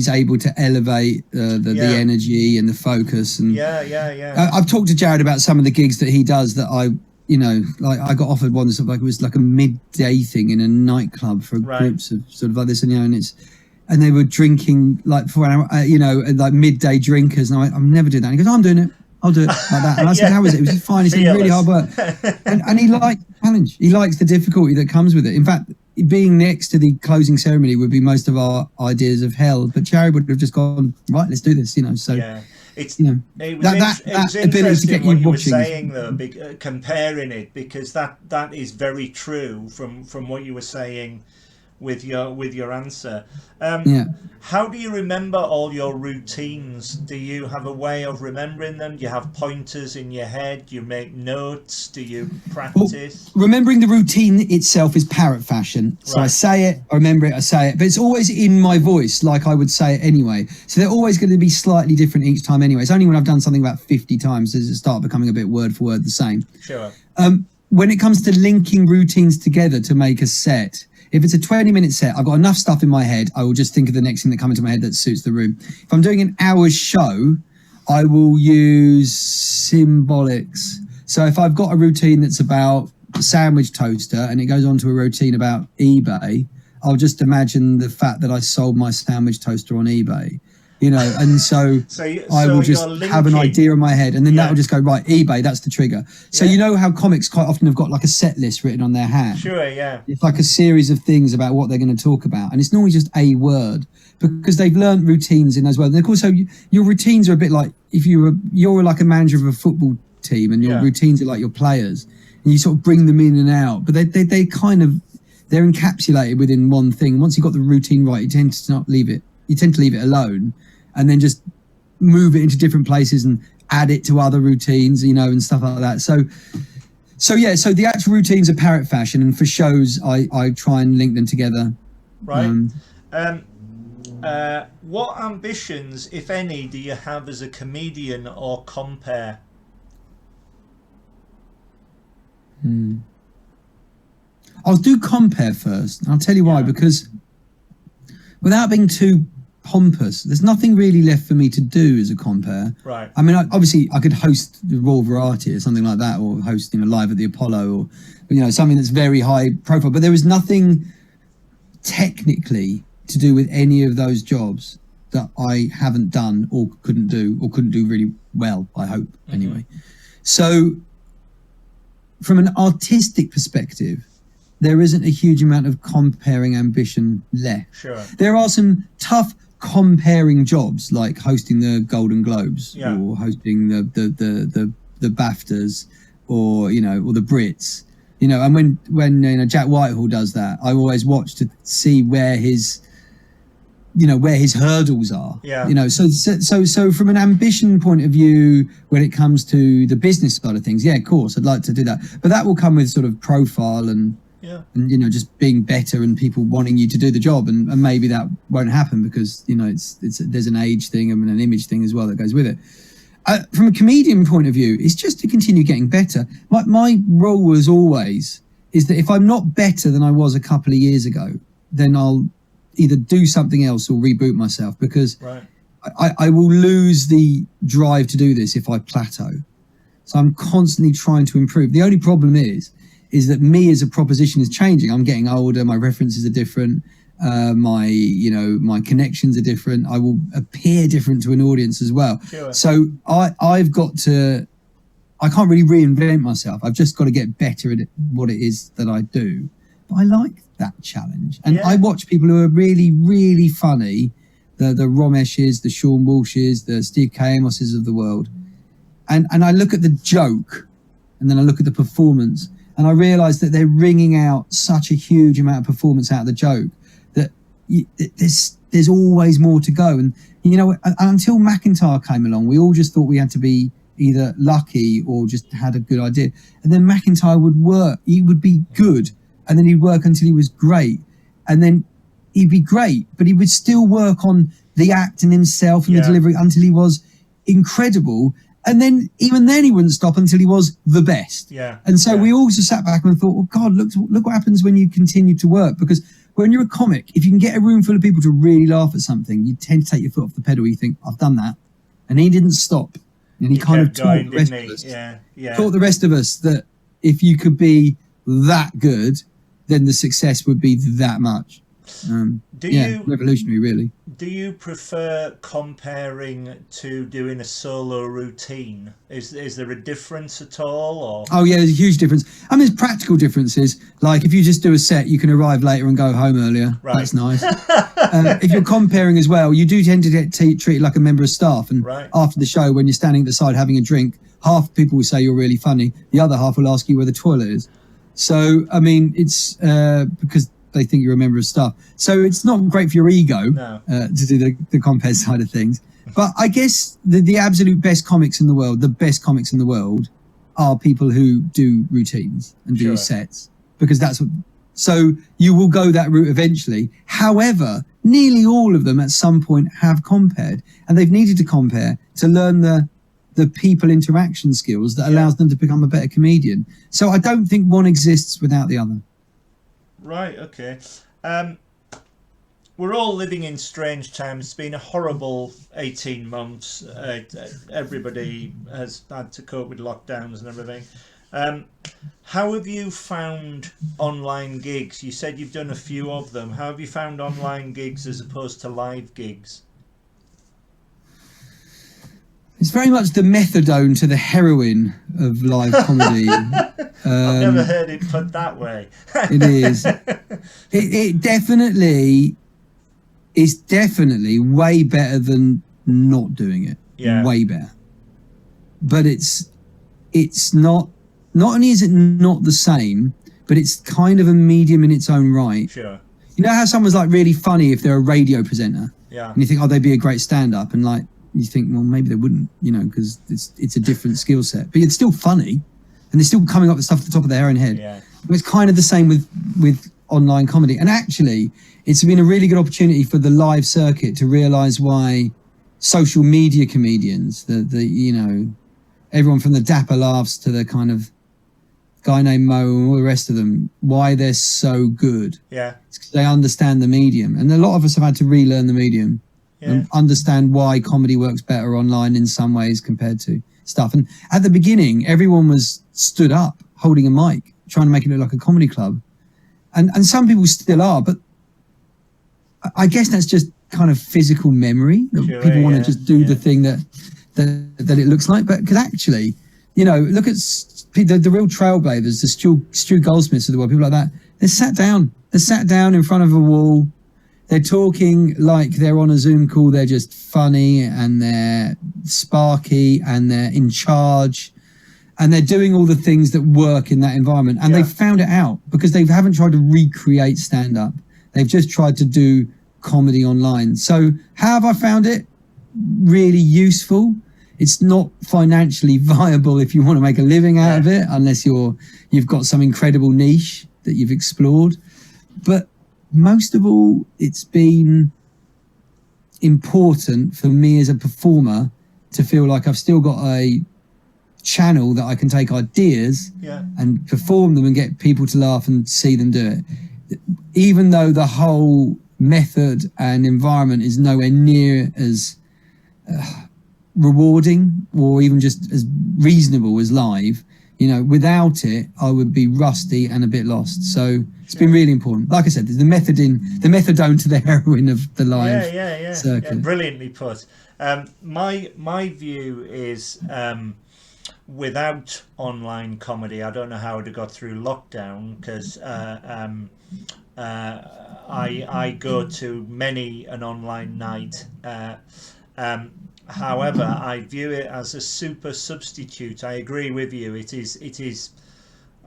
S2: able to elevate the energy and the focus. And I've talked to Jared about some of the gigs that he does that I got offered one sort of it was like a midday thing in a nightclub for groups of sort of others, and they were drinking like for an hour, like midday drinkers. And I'm never doing that. And he goes, I'm doing it. I'll do it like that. And I said, how was it? It was fine. He said, really hard work. And he likes the challenge. He likes the difficulty that comes with it. In fact, being next to the closing ceremony would be most of our ideas of hell. But Jared would have just gone, right, let's do this, So,
S1: it's
S2: it was ability to get
S1: what
S2: you
S1: you were
S2: watching.
S1: saying though, comparing it, because that is very true from what you were saying with your answer. How do you remember all your routines? Do you have a way of remembering them? Do you have pointers in your head? Do you make notes? Do you practice?
S2: Well, remembering the routine itself is parrot fashion. So I say it, I remember it, I say it, but it's always in my voice, like I would say it anyway. So they're always going to be slightly different each time anyway. It's only when I've done something about 50 times does it start becoming a bit word for word the same.
S1: Sure.
S2: When it comes to linking routines together to make a set, if it's a 20-minute set, I've got enough stuff in my head, I will just think of the next thing that comes into my head that suits the room. If I'm doing an hour's show, I will use symbolics. So if I've got a routine that's about a sandwich toaster and it goes on to a routine about eBay, I'll just imagine the fact that I sold my sandwich toaster on eBay. And so I will just have an idea in my head, and then that will just go, right, eBay, that's the trigger. So you know how comics quite often have got like a set list written on their hand?
S1: Sure, yeah.
S2: It's like a series of things about what they're going to talk about, and it's normally just a word because they've learned routines in as well. And of course, so your routines are a bit like if you're like a manager of a football team, and your routines are like your players, and you sort of bring them in and out, but they kind of, they're encapsulated within one thing. Once you've got the routine right, you tend to leave it alone, and then just move it into different places and add it to other routines, and stuff like that. So the actual routines are parrot fashion, and for shows, I try and link them together.
S1: Right. What ambitions, if any, do you have as a comedian or compere?
S2: I'll do compere first. I'll tell you why, because without being too pompous, there's nothing really left for me to do as a compere.
S1: Right.
S2: I mean, obviously I could host the Royal Variety or something like that, or host live at the Apollo, or something that's very high profile, but there was nothing technically to do with any of those jobs that I haven't done or couldn't do really well, I hope, anyway. So from an artistic perspective, there isn't a huge amount of comparing ambition left.
S1: Sure.
S2: There are some tough comparing jobs, like hosting the Golden Globes or hosting the BAFTAs, or or the Brits. And when Jack Whitehall does that, I always watch to see where his hurdles are. So from an ambition point of view, when it comes to the business side of things, of course I'd like to do that, but that will come with sort of profile and and just being better and people wanting you to do the job, and maybe that won't happen because there's an age thing and an image thing as well that goes with it. From a comedian point of view, it's just to continue getting better. My role was always is that if I'm not better than I was a couple of years ago, then I'll either do something else or reboot myself, because I will lose the drive to do this if I plateau. So I'm constantly trying to improve. The only problem is that me as a proposition is changing. I'm getting older. My references are different. My connections are different. I will appear different to an audience as well.
S1: Sure.
S2: So I can't really reinvent myself. I've just got to get better at what it is that I do. But I like that challenge. And I watch people who are really, really funny, the Romeshes, the Sean Walshes, the Steve K. Amoses of the world. And I look at the joke, and then I look at the performance, and I realise that they're wringing out such a huge amount of performance out of the joke that there's always more to go. And until McIntyre came along, we all just thought we had to be either lucky or just had a good idea. And then McIntyre would work. He would be good, and then he'd work until he was great, and then he'd be great, but he would still work on the act and himself and the delivery until he was incredible. And then even then he wouldn't stop until he was the best. And so we all just sat back and thought, well, God, look what happens when you continue to work. Because when you're a comic, if you can get a room full of people to really laugh at something, you tend to take your foot off the pedal. You think, I've done that. And he didn't stop. And he kind of taught the rest of us. Taught the rest of us that if you could be that good, then the success would be that much. Revolutionary, really.
S1: Do you prefer comparing to doing a solo routine? Is there a difference at all? Or?
S2: Oh yeah, there's a huge difference. I mean, there's practical differences. Like if you just do a set, you can arrive later and go home earlier. Right. That's nice. If you're comparing as well, you do tend to get treated like a member of staff. And after the show, when you're standing at the side having a drink, half the people will say you're really funny. The other half will ask you where the toilet is. So, I mean, it's because they think you're a member of staff. So it's not great for your ego to do the compare side of things. But I guess the absolute best comics in the world, are people who do routines and do sets, because that's what. So you will go that route eventually. However, nearly all of them at some point have compared, and they've needed to compare to learn the people interaction skills that allows them to become a better comedian. So I don't think one exists without the other.
S1: Right, okay. We're all living in strange times. It's been a horrible 18 months. Everybody has had to cope with lockdowns and everything. How have you found online gigs? You said you've done a few of them. How have you found online gigs as opposed to live gigs?
S2: It's very much the methadone to the heroin of live comedy.
S1: I've never heard it put that way.
S2: It is. It definitely is way better than not doing it.
S1: Yeah.
S2: Way better. But it's not only is it not the same, but it's kind of a medium in its own right.
S1: Sure.
S2: You know how someone's like really funny if they're a radio presenter?
S1: Yeah.
S2: And you think, oh, they'd be a great stand-up, and like you think, well, maybe they wouldn't, because it's a different skill set, but it's still funny, and they're still coming up with stuff at the top of their own head.
S1: Yeah.
S2: But it's kind of the same with online comedy. And actually, it's been a really good opportunity for the live circuit to realise why social media comedians, everyone from the Dapper Laughs to the kind of guy named Mo and all the rest of them, why they're so good.
S1: Yeah.
S2: It's 'cause they understand the medium, and a lot of us have had to relearn the medium. And understand why comedy works better online in some ways compared to stuff. And at the beginning, everyone was stood up holding a mic, trying to make it look like a comedy club. And some people still are, but I guess that's just kind of physical memory. Sure, people want to just do the thing that it looks like. But because actually, look at the real trailblazers, the Stu Goldsmiths of the world, people like that. They're sat down in front of a wall. They're talking like they're on a Zoom call. They're just funny, and they're sparky, and they're in charge, and they're doing all the things that work in that environment. And they've found it out because they haven't tried to recreate stand-up. They've just tried to do comedy online. So how have I found it? Really useful. It's not financially viable if you want to make a living out of it, unless you've got some incredible niche. that you've explored. But most of all, it's been important for me as a performer to feel like I've still got a channel that I can take ideas and perform them and get people to laugh and see them do it. Even though the whole method and environment is nowhere near as rewarding or even just as reasonable as live, you know, without it, I would be rusty and a bit lost. So it's been really important. Like I said, there's the methadone to the heroin of the live circuit.
S1: Yeah, brilliantly put. My view is without online comedy, I don't know how it would have got through lockdown, because I go to many an online night. However, I view it as a super substitute. I agree with you. It is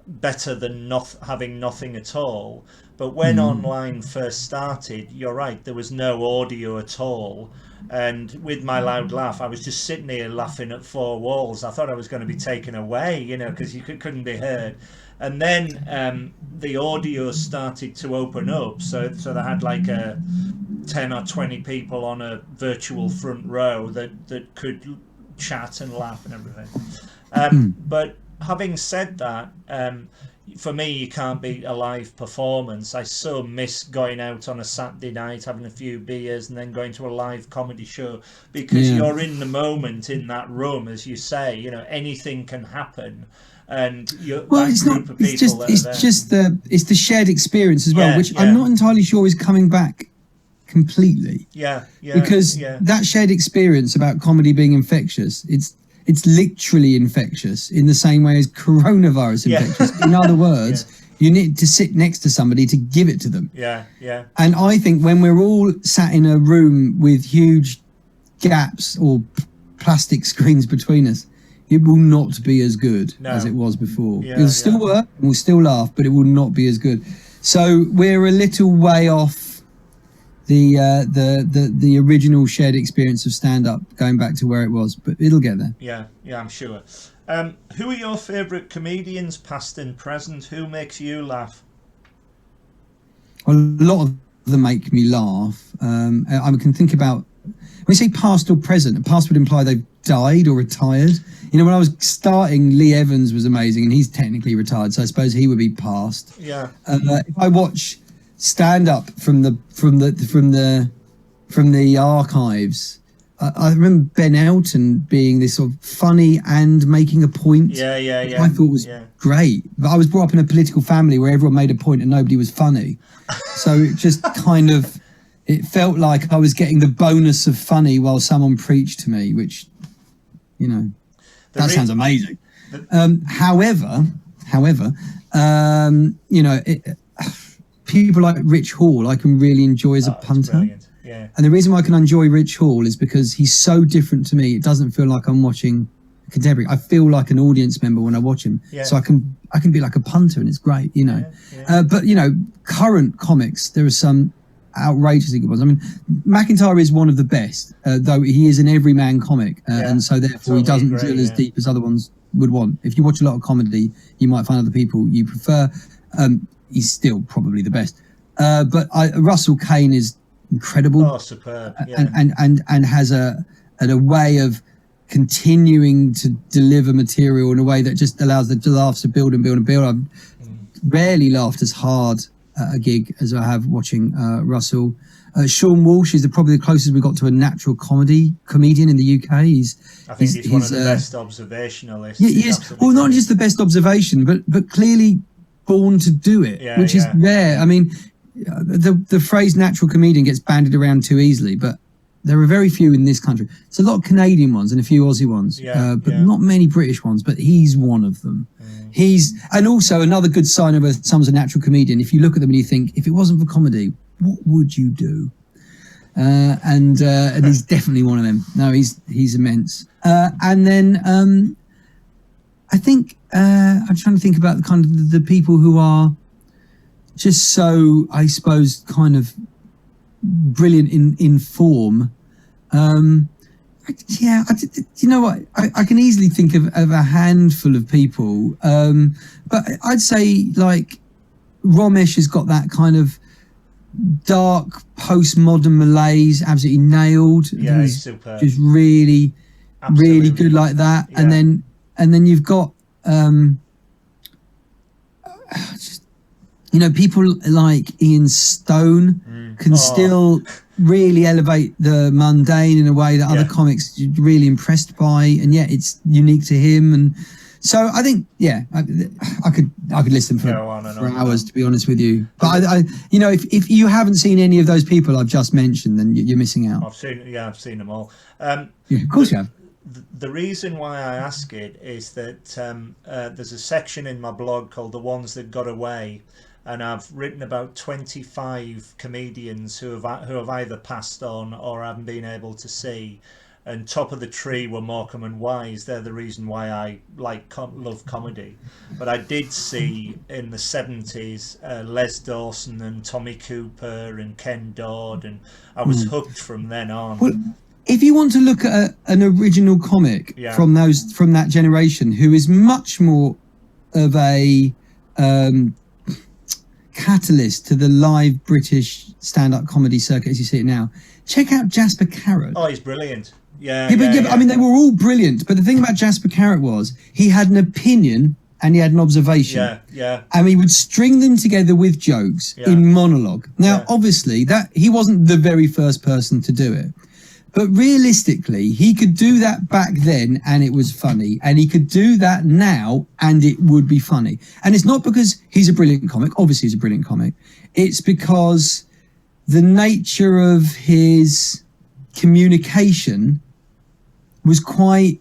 S1: better than having nothing at all. But when online first started, you're right, there was no audio at all. And with my loud laugh, I was just sitting here laughing at four walls. I thought I was going to be taken away, you know, because you couldn't be heard. And then the audio started to open up. So they had like 10 or 20 people on a virtual front row that could chat and laugh and everything. But having said that, for me, you can't beat a live performance. I so miss going out on a Saturday night, having a few beers, and then going to a live comedy show, because you're in the moment in that room, as you say. You know, anything can happen, and it's
S2: the shared experience as well, which I'm not entirely sure is coming back completely. Because that shared experience about comedy being infectious, it's literally infectious in the same way as coronavirus infectious. In other words, you need to sit next to somebody to give it to them. And I think when we're all sat in a room with huge gaps or plastic screens between us, it will not be as good as it was before. It'll still work, and we'll still laugh, but it will not be as good. So we're a little way off the original shared experience of stand-up, going back to where it was, but it'll get there.
S1: Yeah, I'm sure. Who are your favourite comedians, past and present? Who makes you laugh?
S2: Well, a lot of them make me laugh. I can think about, when you say past or present, past would imply they've died or retired. You know, when I was starting, Lee Evans was amazing, and he's technically retired, so I suppose he would be past. If I watch stand up from the archives, I remember Ben Elton being this sort of funny and making a point. I thought was great. But I was brought up in a political family where everyone made a point and nobody was funny, so it just kind of, it felt like I was getting the bonus of funny while someone preached to me, which, you know, that sounds amazing. However, you know, people like Rich Hall I can really enjoy as a punter. And the reason why I can enjoy Rich Hall is because he's so different to me. It doesn't feel like I'm watching a contemporary. I feel like an audience member when I watch him. So I can be like a punter, and it's great, you know. But, you know, current comics, there are some outrageously good ones. I mean, McIntyre is one of the best, though he is an everyman comic, and so therefore he doesn't drill as deep as other ones would want. If you watch a lot of comedy, you might find other people you prefer. He's still probably the best. But Russell Kane is incredible.
S1: Oh, superb.
S2: And has a way of continuing to deliver material in a way that just allows the laughs to build and build and build. I've rarely laughed as hard at a gig as I have watching Russell. Sean Walsh is probably the closest we got to a natural comedian in the UK.
S1: I think he's one of the best observationalists.
S2: Yeah, he is. Well, not just the best observation, but clearly born to do it, which is rare. I mean, the phrase natural comedian gets bandied around too easily, but there are very few in this country. It's a lot of Canadian ones and a few Aussie ones, but not many British ones, but he's one of them. And also another good sign of someone's a natural comedian, if you look at them and you think, if it wasn't for comedy, what would you do? And he's definitely one of them. No, he's immense. And then I think I'm trying to think about the kind of the people who are just so, I suppose, kind of brilliant in form. You know what? I can easily think of a handful of people, but I'd say, like, Romesh has got that kind of dark postmodern malaise absolutely nailed.
S1: Yeah, he's super.
S2: Just really, really good like that. Yeah. And then you've got just, you know, people like Ian Stone can still really elevate the mundane in a way that other comics are really impressed by, and yet it's unique to him. And so I think, I could listen for hours, to be honest with you. But I you know, if you haven't seen any of those people I've just mentioned, then you're missing out.
S1: I've seen them all.
S2: Of course you have.
S1: The reason why I ask it is that there's a section in my blog called "The Ones That Got Away," and I've written about 25 comedians who have either passed on or haven't been able to see. And top of the tree were Morecambe and Wise. They're the reason why I love comedy. But I did see in the 70s Les Dawson and Tommy Cooper and Ken Dodd, and I was hooked from then on.
S2: Well, if you want to look at an original comic from that generation, who is much more of a catalyst to the live British stand-up comedy circuit as you see it now, check out Jasper Carrot.
S1: Oh, he's brilliant. Yeah.
S2: I mean, they were all brilliant, but the thing about Jasper Carrot was he had an opinion and he had an observation.
S1: Yeah.
S2: And he would string them together with jokes in monologue. Now, obviously, that he wasn't the very first person to do it, but realistically, he could do that back then and it was funny, and he could do that now and it would be funny. And it's not because he's a brilliant comic. Obviously, he's a brilliant comic. It's because the nature of his communication was quite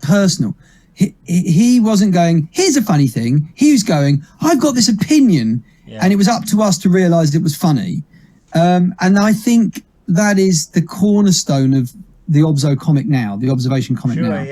S2: personal. He wasn't going, here's a funny thing. He was going, I've got this opinion, and it was up to us to realise it was funny. And I think that is the cornerstone of the Obso comic now, the observation comic now.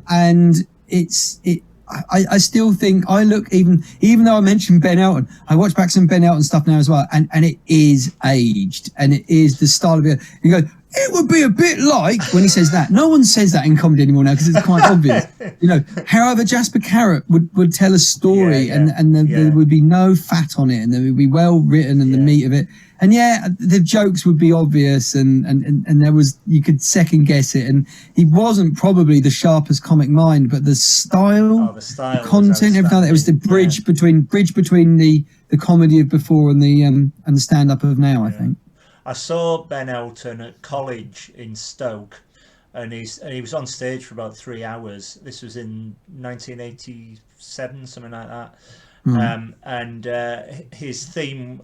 S2: And I still think, I look, even though I mentioned Ben Elton, I watch back some Ben Elton stuff now as well, and it is aged, and it is the style of it. You go, it would be a bit like, when he says that. No one says that in comedy anymore now because it's quite obvious. You know, however, Jasper Carrot would tell a story and there would be no fat on it, and there would be well written and the meat of it. And the jokes would be obvious, and there was, you could second guess it. And he wasn't probably the sharpest comic mind, but the style, the content, everything. It was the bridge between the comedy of before and the stand up of now. I think.
S1: I saw Ben Elton at college in Stoke, and he was on stage for about 3 hours. This was in 1987, something like that. And his theme,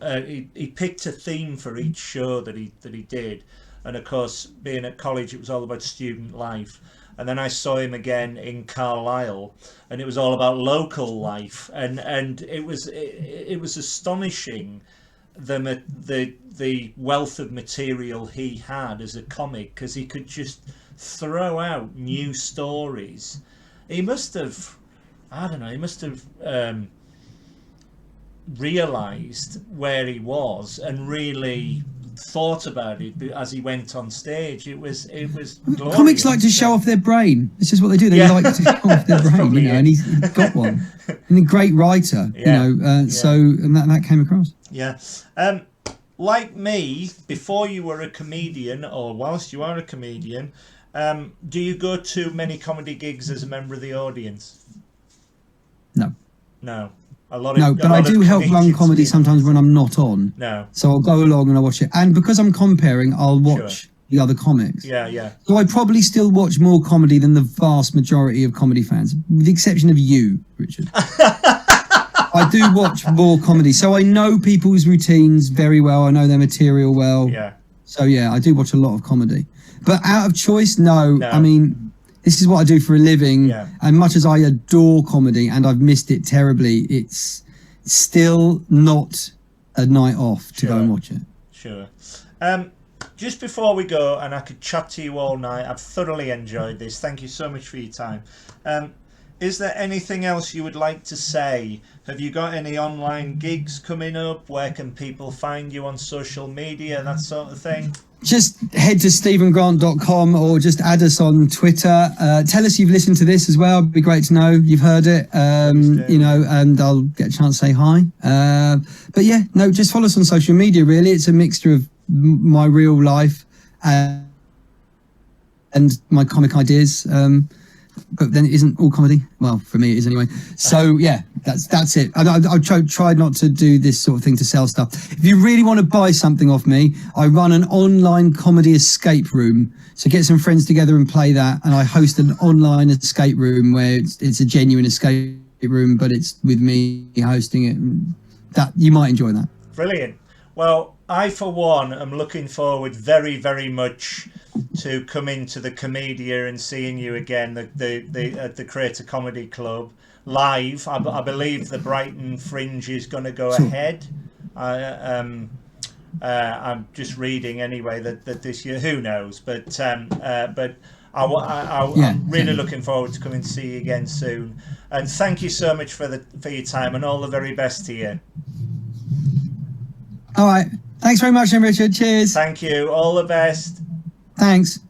S1: he picked a theme for each show that he did, and of course, being at college, it was all about student life. And then I saw him again in Carlisle, and it was all about local life, and it was astonishing the wealth of material he had as a comic, because he could just throw out new stories. He must have, realised where he was and really thought about it as he went on stage. It was glorious.
S2: Comics like to show off their brain. This is what they do. They like to show off their brain, you know. And he's got one, and a great writer, you know. So and that came across.
S1: Yeah. Like me, before you were a comedian, or whilst you are a comedian, do you go to many comedy gigs as a member of the audience? No. But I do help run comedy sometimes when I'm not on. No. So I'll go along and I'll watch it. And because I'm comparing, I'll watch the other comics. Yeah. So I probably still watch more comedy than the vast majority of comedy fans, with the exception of you, Richard. I do watch more comedy. So I know people's routines very well. I know their material well. Yeah. So I do watch a lot of comedy. But out of choice, no. I mean, this is what I do for a living. Yeah. And much as I adore comedy and I've missed it terribly, it's still not a night off to go and watch it. Sure. Just before we go, and I could chat to you all night, I've thoroughly enjoyed this. Thank you so much for your time. is there anything else you would like to say? Have you got any online gigs coming up? Where can people find you on social media, that sort of thing?
S2: Just head to stephengrant.com or just add us on Twitter. Tell us you've listened to this as well. It'd be great to know you've heard it, you know, and I'll get a chance to say hi. But yeah, no, just follow us on social media, really. It's a mixture of my real life and my comic ideas. But then it isn't all comedy. Well, for me it is anyway. So yeah, that's it. I tried not to do this sort of thing to sell stuff. If you really want to buy something off me, I run an online comedy escape room. So get some friends together and play that. And I host an online escape room where it's a genuine escape room, but it's with me hosting it. That you might enjoy that.
S1: Brilliant. Well, I for one am looking forward very, very much to coming to the Comedia and seeing you again at the Creator Comedy Club live. I believe the Brighton Fringe is going to go ahead. I'm just reading anyway that this year, who knows, but I'm really looking forward to coming to see you again soon. And thank you so much for your time, and all the very best to you.
S2: All right. Thanks very much, then, Richard. Cheers.
S1: Thank you. All the best.
S2: Thanks.